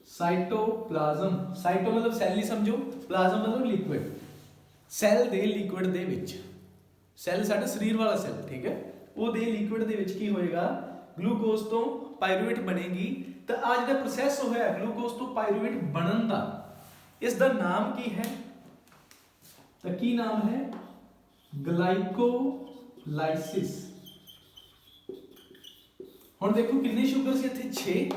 ਸਾਈਟੋਪਲਾਜ਼ਮ, ਸਾਈਟੋ मतलब ਸੈੱਲ ਹੀ ਸਮਝੋ, ਪਲਾਜ਼ਮ मतलब ਲਿਕੁਇਡ। ਸੈੱਲ ਦੇ ਲਿਕੁਇਡ ਦੇ ਵਿੱਚ, ਸੈੱਲ ਸਾਡਾ ਸਰੀਰ ਵਾਲਾ ਸੈੱਲ, ਠੀਕ ਹੈ, ਉਹਦੇ ਲਿਕੁਇਡ ਦੇ ਵਿੱਚ ਕੀ ਹੋਏਗਾ, ਗਲੂਕੋਜ਼ ਤੋਂ ਪਾਇਰੂਵੇਟ ਬਣੇਗੀ। ਤਾਂ ਆ ਜਿਹੜਾ ਪ੍ਰੋਸੈਸ ਹੋਇਆ ਗਲੂਕੋਜ਼ ਤੋਂ ਪਾਇਰੂਵੇਟ ਬਣਨ ਦਾ, ਇਸ ਦਾ ਨਾਮ ਕੀ ਹੈ, ਤਾਂ ਕੀ ਨਾਮ ਹੈ, ਗਲਾਈਕੋਲਾਈਸਿਸ। ਹੁਣ ਦੇਖੋ ਕਿੰਨੇ ਸ਼ੂਗਰ ਸੀ ਇੱਥੇ, 6।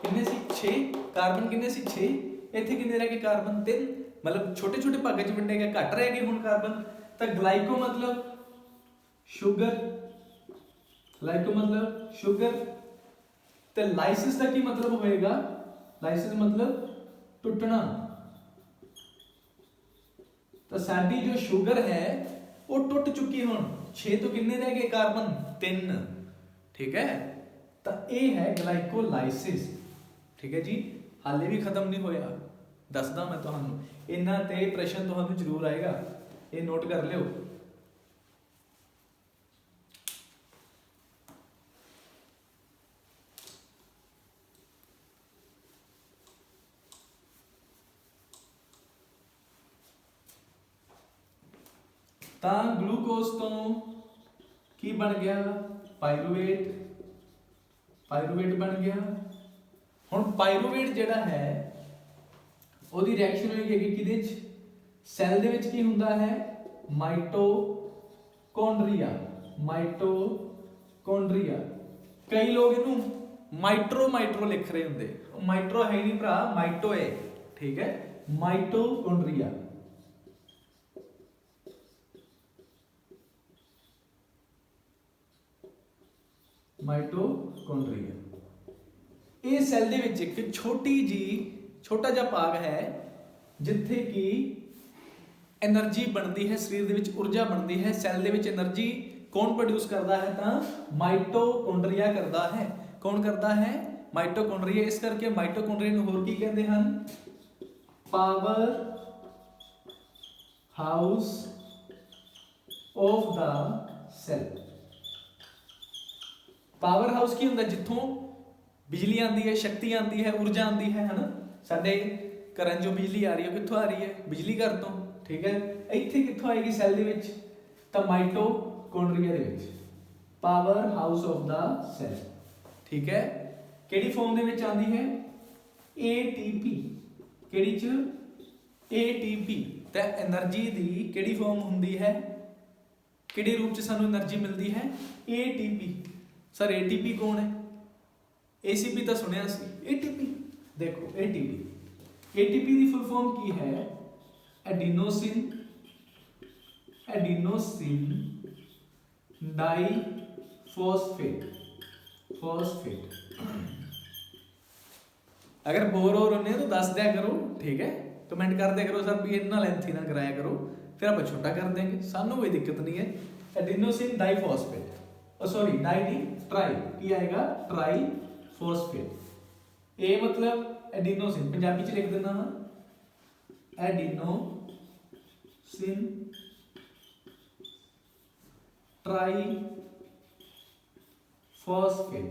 ਕਿੰਨੇ ਸੀ, 6। ਕਾਰਬਨ ਕਿੰਨੇ ਸੀ, 6। ਇੱਥੇ ਕਿੰਨੇ ਰਹਿ ਗਏ, ਕਾਰਬਨ 3। मतलब छोटे छोटे भागों च वंडे गए, घट रह गए हुण कार्बन। तो ग्लाइको मतलब शुगर, ग्लाइको मतलब शुगर। तो लाइसिस का की मतलब होएगा, लाइसिस मतलब टुटना। तो साडी जो शुगर है वो टुट चुकी है हुण, 6 तो किन्ने रह गए, कार्बन 3। ठीक है। तो ये है ग्लाइकोलाइसिस। ठीक है जी। हाले भी खत्म नहीं होया, दसदा मैं तुहानू, इन्हां ते प्रश्न तुहानू जरूर आएगा, ये नोट कर लियो। ਤਾਂ ग्लूकोज तो की बन गया, पायरूवेट। पायरूवेट बन गया। हुण पायरूवेट जिहड़ा है ਉਹਦੀ ਰਿਐਕਸ਼ਨ ਹੋਏਗੀ ਕਿਹਦੇ ਚ, ਸੈੱਲ ਦੇ ਵਿੱਚ ਕੀ ਹੁੰਦਾ ਹੈ, ਮਾਈਟੋਕੌਂਡਰੀਆ। ਮਾਈਟੋਕੌਂਡਰੀਆ। ਕਈ ਲੋਕ ਇਹਨੂੰ ਮਾਈਟਰੋ ਲਿਖ ਰਹੇ ਹੁੰਦੇ, ਮਾਈਟਰੋ ਹੈ ਨਹੀਂ ਭਰਾ, ਮਾਈਟੋ ਹੈ। ਠੀਕ ਹੈ। ਮਾਈਟੋਕੌਂਡਰੀਆ। ਮਾਈਟੋਕੌਂਡਰੀਆ। ਇਹ ਸੈੱਲ ਦੇ ਵਿੱਚ ਇੱਕ ਛੋਟਾ ਜਿਹਾ ਭਾਗ है जिथे कि एनर्जी बनती है शरीर दे विच, ऊर्जा बनती है सैल दे विच। एनर्जी कौन प्रोड्यूस करता है? तो माइटोकॉन्ड्रिया करता है। कौन करता है? माइटोकॉन्ड्रिया। इस करके माइटोकॉन्ड्रिया नूं होर की कहते हैं? Powerhouse of the cell. Powerhouse की हुंदा? जिथों बिजली आती है, शक्ति आती है, ऊर्जा आती है ना। साडे घरां जो बिजली आ रही है कित्थों आ रही है? बिजली घर तो, ठीक है। इत्थे कित्थों आएगी? सैल दे विच, तां माइटोकॉन्ड्रिया दे विच, powerhouse of the cell, ठीक है। किहड़ी फॉर्म दे विच आंदी है? एटीपी। किहड़ी च? एटीपी। ते एनर्जी दी किहड़ी फॉर्म हुंदी है? किहड़े रूप च सानू एनर्जी मिलती है? एटीपी। सर एटीपी कौन है? एसीपी तो सुनिया सी, एटीपी देखो। एटीपी, एटीपी दी फुल फॉर्म की है? Adenosine diphosphate. फॉस्फेट। अगर बोर हो रहे तो दस दिया करो, ठीक है। कमेंट कर दिया करो सर भी इतना लेंथी ना कराया करो, फिर आप छोटा कर देंगे, सानू कोई दिक्कत नहीं है। एडिनोसिन डाइफॉस्फेट, सॉरी डाई नहीं, ट्राई की आएगा? Try phosphate. ए मतलब एडिनोसिन, पंजाबी च लिख देना हाँ, एडिनोसिन ट्राई फॉस्फेट,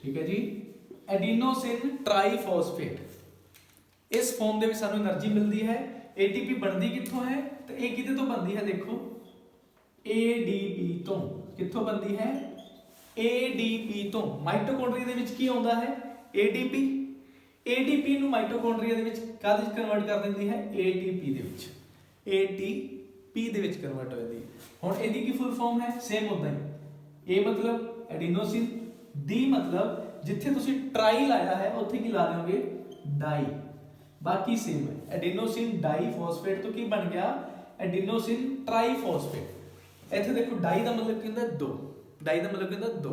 ठीक है जी। एडिनोसिन ट्राईफॉस्फेट, इस फॉर्म दे विच सानू एनर्जी मिलती है। एटीपी बनती कित्थों है? तो ये किते तो बनती है? देखो एडीपी तो। कित्थों बनती है? एडीपी तो। माइटोकॉन्ड्रिया दे विच की आउंदा है? एटीपी। एडीपी नू माइटोकॉन्ड्रिया दे विच काहदे विच कन्वर्ट कर दिंदी है? एटीपी दे विच। एटीपी दे विच कन्वर्ट हो जाती है। हुण इहदी की फुल फॉर्म है? सेम उदां ही। ए मतलब एडिनोसिन, डी मतलब जिथे तुसी ट्राई लाया है उत्थे की ला दोगे? डाई। बाकी सेम है। एडिनोसिन डाइफॉस्फेट तो की बन गया? Adenosine triphosphate. इत्थे देखो डाई का मतलब की होंदा? दो। डाई का मतलब की होंदा? दो।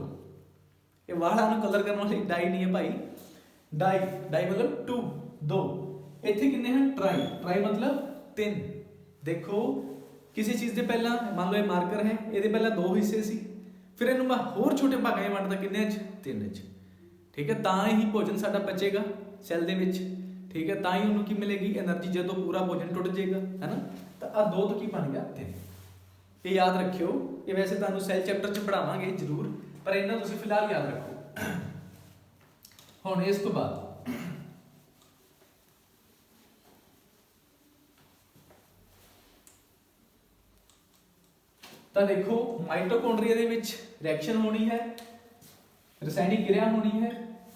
ये वाला नूं कलर करने वाली डाई नहीं है भाई, डाई, डाई मतलब टू, दो। इत्थे कितने हैं? ट्राई। ट्राई मतलब तीन। देखो किसी चीज़ के पहला मान लो ये मार्कर है, ये पहला दो हिस्से सी, फिर इन्हूं मैं होर छोटे भागां में वंडदा किन्ने च? तीन च, ठीक है। तां ही भोजन साडा पचेगा सैल दे विच, ठीक है। तां ही उन्होंने की मिलेगी? एनर्जी। जो पूरा भोजन टुट जाएगा है ना, तो आ दो तो की बन गया? तीन। ये याद रखियो, ये वैसे तुहानूं सैल चैप्टर च पढ़ावांगे जरूर, पर इन्ना तुसीं फिलहाल याद रखो। हुण इस तो बाद तो देखो माइटोकॉन्ड्रिया दे विच रिएक्शन होनी है, रसायनिक क्रिया होनी है,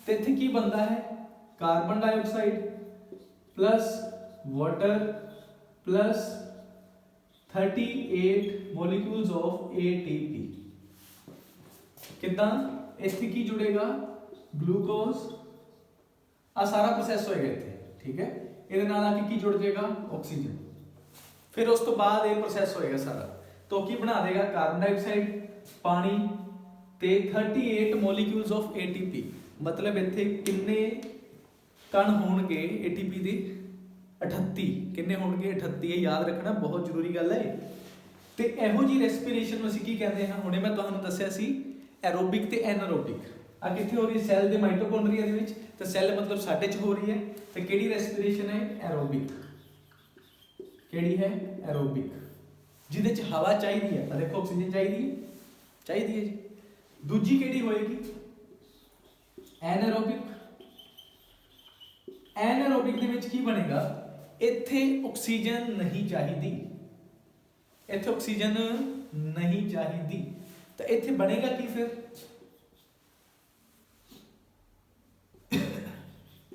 तो इत्थे की बनता है? Carbon dioxide plus water plus 38 molecules of ATP. कितना? इत्थे की जुड़ेगा? ग्लूकोज। आ सारा प्रोसैस होएगा इत्थे, ठीक है। इहदे नाल आके की जुड़ जाएगा? ऑक्सीजन। फिर उस तो बाद ये प्रोसैस होएगा सारा, तो की बना देगा? कार्बन डाइऑक्साइड, पानी ते 38 मॉलिक्यूल्स ऑफ एटीपी। मतलब इत्थे किन्ने कण होणगे एटीपी दे? 38। किन्ने होणगे? 38। याद रखना बहुत जरूरी गल है। ते इहो जी रेस्पिरेशन असीं की कहते हैं? हुणे मैं तुहानूं दस्सिया सी एरोबिक ते एनारोबिक। आ कित्थे हो रही है? सैल दे माइटोकॉन्ड्रिया दे विच। ते सैल मतलब साडे च हो रही है, ते किहड़ी रेस्पिरेशन है? एरोबिक। किहड़ी है? एरोबिक, जिहदे च हवा चाहिदी है। देखो ऑक्सीजन चाहिदी है, चाहिदी है जी। दूजी किहड़ी होएगी? एनारोबिक। एनारोबिक दे विच की बनेगा? इत्थे ऑक्सीजन नहीं चाहिदी, इत्थे ऑक्सीजन नहीं चाहिदी, तो इत्थे बनेगा की फिर?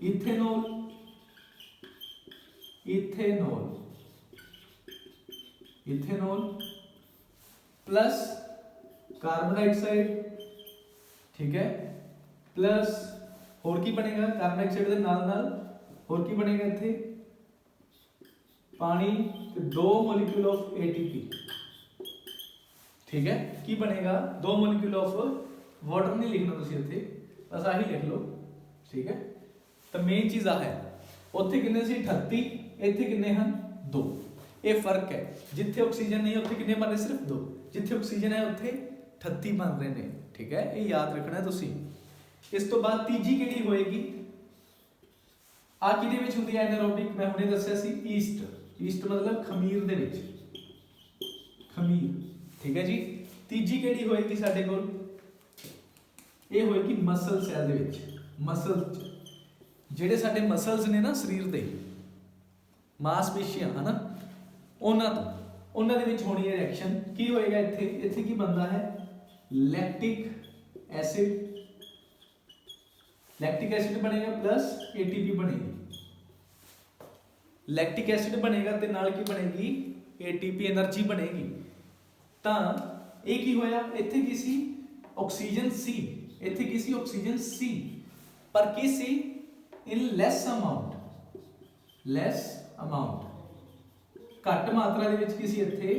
Ethanol. Ethanol, ethanol plus carbon dioxide, ठीक है, प्लस और की बनेगा? कार्बन डाइऑक्साइड के नाल नाल और की बनेगा? इत्थे पानी, दो मॉलिक्यूल ऑफ एटीपी, ठीक है। की बनेगा? दो मॉलिक्यूल ऑफ वाटर। नहीं लिखना तुसीं इत्थे, बस आही लिख लो, ठीक है। तो मेन चीज आ है, उत्थे कितने सी? 38 ਇੱਥੇ ਕਿੰਨੇ ਹਨ 2। ਇਹ ਫਰਕ ਹੈ, ਜਿੱਥੇ ਆਕਸੀਜਨ ਨਹੀਂ ਉੱਥੇ ਕਿੰਨੇ ਬਣ ਰਹੇ ਸਿਰਫ 2, ਜਿੱਥੇ ਆਕਸੀਜਨ ਹੈ ਉੱਥੇ 38 ਬਣ ਰਹੇ ਨੇ। ਠੀਕ ਹੈ, ਇਹ ਯਾਦ ਰੱਖਣਾ ਤੁਸੀਂ। ਇਸ ਤੋਂ ਬਾਅਦ ਤੀਜੀ ਕਿਹੜੀ ਹੋਏਗੀ, ਆ ਕਿਹਦੇ ਵਿੱਚ ਹੁੰਦੀ ਹੈ ਐਨਾਰੋਬਿਕ, ਮੈਂ ਹੁਣੇ ਦੱਸਿਆ ਸੀ ਈਸਟ। ਈਸਟ ਮਤਲਬ ਖਮੀਰ ਦੇ ਵਿੱਚ, ਖਮੀਰ। ਠੀਕ ਹੈ ਜੀ। ਤੀਜੀ ਕਿਹੜੀ ਹੋਏਗੀ ਸਾਡੇ ਕੋਲ, ਇਹ ਹੋਏਗੀ ਮਸਲ ਸੈੱਲ ਦੇ ਵਿੱਚ। ਮਸਲ ਜਿਹੜੇ ਸਾਡੇ ਮਸਲਸ ਨੇ ਨਾ ਸਰੀਰ ਦੇ, ਮਾਸਪੇਸ਼ੀਆਂ ਹਨਾ, ਉਹਨਾਂ ਦੇ ਵਿੱਚ ਹੋਣੀ ਹੈ ਰਿਐਕਸ਼ਨ। ਕੀ ਹੋਏਗਾ ਇੱਥੇ ਕੀ ਬਣਦਾ ਹੈ ਲੈਕਟਿਕ ਐਸਿਡ। लैक्टिक एसिड बनेगा प्लस एटीपी बनेगी। लैक्टिक एसिड बनेगा ते नाल की बनेगी एटीपी एनर्जी बनेगी। ਤਾਂ ਇਹ ਕੀ ਹੋਇਆ, ਇੱਥੇ ਕੀ ਸੀ ਆਕਸੀਜਨ ਸੀ, ਇੱਥੇ ਕੀ ਸੀ ਆਕਸੀਜਨ ਸੀ, ਪਰ ਕੀ ਸੀ ਇਨ ਲੈਸ ਅਮਾਉਂਟ, ਘੱਟ ਮਾਤਰਾ ਦੇ ਵਿੱਚ ਕੀ ਸੀ ਇੱਥੇ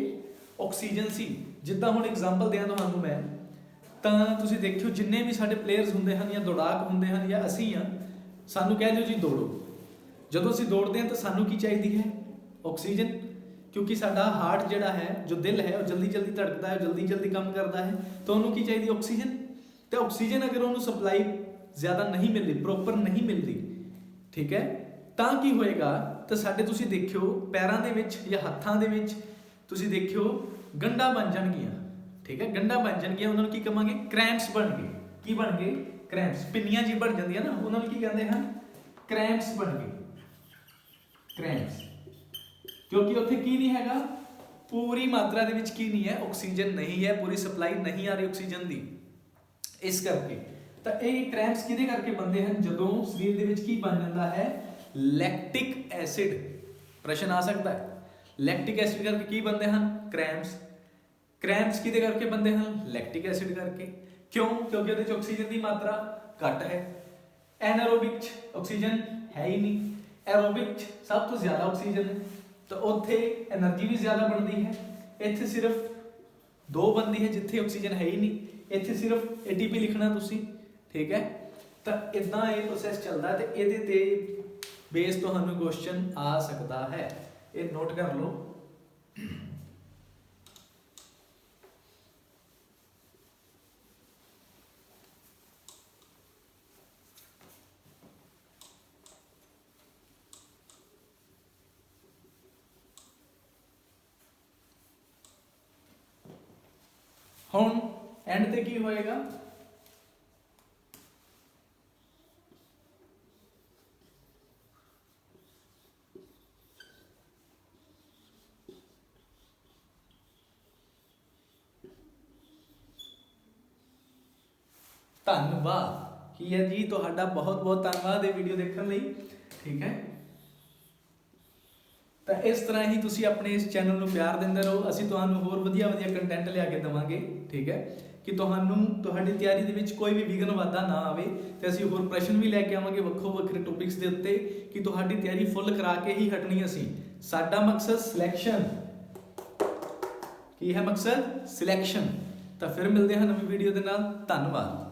ਆਕਸੀਜਨ ਸੀ। ਜਿੱਦਾਂ ਹੁਣ ਐਗਜ਼ਾਮਪਲ ਦਿਆਂ ਤੁਹਾਨੂੰ ਮੈਂ, ਤਾਂ ਤੁਸੀਂ ਦੇਖਿਓ ਜਿੰਨੇ ਵੀ ਸਾਡੇ ਪਲੇਅਰਸ ਹੁੰਦੇ ਹਨ ਜਾਂ ਦੌੜਾਕ ਹੁੰਦੇ ਹਨ ਜਾਂ ਅਸੀਂ ਆ, ਸਾਨੂੰ ਕਹਿ ਦਿਓ ਜੀ ਦੌੜੋ। ਜਦੋਂ ਅਸੀਂ ਦੌੜਦੇ ਹਾਂ ਤਾਂ ਸਾਨੂੰ ਕੀ ਚਾਹੀਦੀ ਹੈ ਆਕਸੀਜਨ, ਕਿਉਂਕਿ ਸਾਡਾ ਹਾਰਟ ਜਿਹੜਾ ਹੈ, ਜੋ ਦਿਲ ਹੈ, ਉਹ ਜਲਦੀ ਜਲਦੀ ਧੜਕਦਾ ਹੈ, ਜਲਦੀ ਜਲਦੀ ਕੰਮ ਕਰਦਾ ਹੈ, ਤਾਂ ਉਹਨੂੰ ਕੀ ਚਾਹੀਦੀ ਆਕਸੀਜਨ। ਤੇ ਆਕਸੀਜਨ ਅਗਰ ਉਹਨੂੰ ਸਪਲਾਈ ਜ਼ਿਆਦਾ ਨਹੀਂ ਮਿਲਦੀ, ਪ੍ਰੋਪਰ ਨਹੀਂ ਮਿਲਦੀ, ਠੀਕ ਹੈ, ਤਾਂ ਕੀ ਹੋਏਗਾ, ਤਾਂ ਸਾਡੇ ਤੁਸੀਂ ਦੇਖਿਓ ਪੈਰਾਂ ਦੇ ਵਿੱਚ ਜਾਂ ਹੱਥਾਂ ਦੇ ਵਿੱਚ ਤੁਸੀਂ ਦੇਖਿਓ ਗੰਢਾਂ ਬਣ ਜਾਣਗੀਆਂ। ਠੀਕ ਹੈ, ਗੰਢਾਂ ਬਣ ਜਾਣਗੀਆਂ, ਉਹਨਾਂ ਨੂੰ ਕੀ ਕਹਾਂਗੇ ਕ੍ਰੈਂਪਸ ਬਣ ਗਏ। ਕੀ ਬਣ ਗਏ ਕ੍ਰੈਂਪਸ, ਪਿੰਨੀਆਂ ਜੀ ਬਣ ਜਾਂਦੀਆਂ ਨਾ, ਉਹਨਾਂ ਨੂੰ ਕੀ ਕਹਿੰਦੇ ਹਨ ਕ੍ਰੈਂਪਸ ਬਣ ਗਏ, ਕ੍ਰੈਂਪਸ। ਕਿਉਂਕਿ ਉੱਥੇ ਕੀ ਨਹੀਂ ਹੈਗਾ, ਪੂਰੀ ਮਾਤਰਾ ਦੇ ਵਿੱਚ ਕੀ ਨਹੀਂ ਹੈ ਆਕਸੀਜਨ ਨਹੀਂ ਹੈ, ਪੂਰੀ ਸਪਲਾਈ ਨਹੀਂ ਆ ਰਹੀ ਆਕਸੀਜਨ ਦੀ, ਇਸ ਕਰਕੇ। ਤਾਂ ਇਹ ਕ੍ਰੈਂਪਸ ਕਿਹਦੇ ਕਰਕੇ ਬਣਦੇ ਹਨ, ਜਦੋਂ ਸਰੀਰ ਦੇ ਵਿੱਚ ਕੀ ਬਣ ਜਾਂਦਾ ਹੈ ਲੈਕਟਿਕ ਐਸਿਡ। ਪ੍ਰਸ਼ਨ ਆ ਸਕਦਾ ਹੈ ਲੈਕਟਿਕ ਐਸਿਡ ਕਰਕੇ ਕੀ ਬਣਦੇ ਹਨ ਕ੍ਰੈਂਪਸ। ਕ੍ਰੈਂਪਸ ਕਿਹਦੇ ਕਰਕੇ ਬਣਦੇ ਹਨ ਲੈਕਟਿਕ ਐਸਿਡ ਕਰਕੇ। ਕਿਉਂ, ਕਿਉਂਕਿ ਉਹਦੇ ਚ ਆਕਸੀਜਨ ਦੀ ਮਾਤਰਾ ਘੱਟ ਹੈ। ਐਨਾਰੋਬਿਕ ਚ ਆਕਸੀਜਨ ਹੈ ਹੀ ਨਹੀਂ, ਐਰੋਬਿਕ ਚ ਸਭ ਤੋਂ ਜ਼ਿਆਦਾ ਆਕਸੀਜਨ ਹੈ, ਤਾਂ ਉੱਥੇ એનર્ਜੀ ਵੀ ਜ਼ਿਆਦਾ ਬਣਦੀ ਹੈ। ਇੱਥੇ ਸਿਰਫ 2 ਬਣਦੀ ਹੈ ਜਿੱਥੇ ਆਕਸੀਜਨ ਹੈ ਹੀ ਨਹੀਂ, ਇੱਥੇ ਸਿਰਫ ATP ਲਿਖਣਾ ਤੁਸੀਂ। ਠੀਕ ਹੈ, ਤਾਂ ਇਦਾਂ ਇਹ ਪ੍ਰੋਸੈਸ ਚੱਲਦਾ ਤੇ ਇਹਦੇ ਤੇ ਬੇਸ ਤੁਹਾਨੂੰ ਕੁਐਸਚਨ ਆ ਸਕਦਾ ਹੈ, ਇਹ ਨੋਟ ਕਰ ਲਓ। ਹੁਣ ਐਂਡ ਤੇ ਕੀ ਹੋਏਗਾ, ਧੰਨਵਾਦ। ਕੀ ਹੈ ਜੀ, ਤੁਹਾਡਾ ਬਹੁਤ ਬਹੁਤ ਧੰਨਵਾਦ ਇਹ ਵੀਡੀਓ ਦੇਖਣ ਲਈ। ਠੀਕ ਹੈ, ਤਾਂ ਇਸ ਤਰ੍ਹਾਂ ਹੀ ਤੁਸੀਂ ਆਪਣੇ ਇਸ ਚੈਨਲ ਨੂੰ ਪਿਆਰ ਦਿੰਦੇ ਰਹੋ, ਅਸੀਂ ਤੁਹਾਨੂੰ ਹੋਰ ਵਧੀਆ ਵਧੀਆ ਕੰਟੈਂਟ ਲਿਆ ਕੇ ਦੇਵਾਂਗੇ। ਠੀਕ ਹੈ, ਕਿ ਤੁਹਾਨੂੰ ਤੁਹਾਡੀ ਤਿਆਰੀ ਦੇ ਵਿੱਚ ਕੋਈ ਵੀ ਵਿਘਨ ਵਾਧਾ ਨਾ ਆਵੇ, ਤੇ ਅਸੀਂ ਹੋਰ ਪ੍ਰਸ਼ਨ ਵੀ ਲੈ ਕੇ ਆਵਾਂਗੇ ਵੱਖੋ ਵੱਖਰੇ ਟੌਪਿਕਸ ਦੇ ਉੱਤੇ, ਕਿ ਤੁਹਾਡੀ ਤਿਆਰੀ ਫੁੱਲ ਕਰਾ ਕੇ ਹੀ ਹਟਣੀ। ਅਸੀਂ ਸਾਡਾ ਮਕਸਦ ਸਿਲੈਕਸ਼ਨ, ਕੀ ਹੈ ਮਕਸਦ ਸਿਲੈਕਸ਼ਨ। ਤਾਂ ਫਿਰ ਮਿਲਦੇ ਹਾਂ ਨਵੀਂ ਵੀਡੀਓ ਦੇ ਨਾਲ, ਧੰਨਵਾਦ।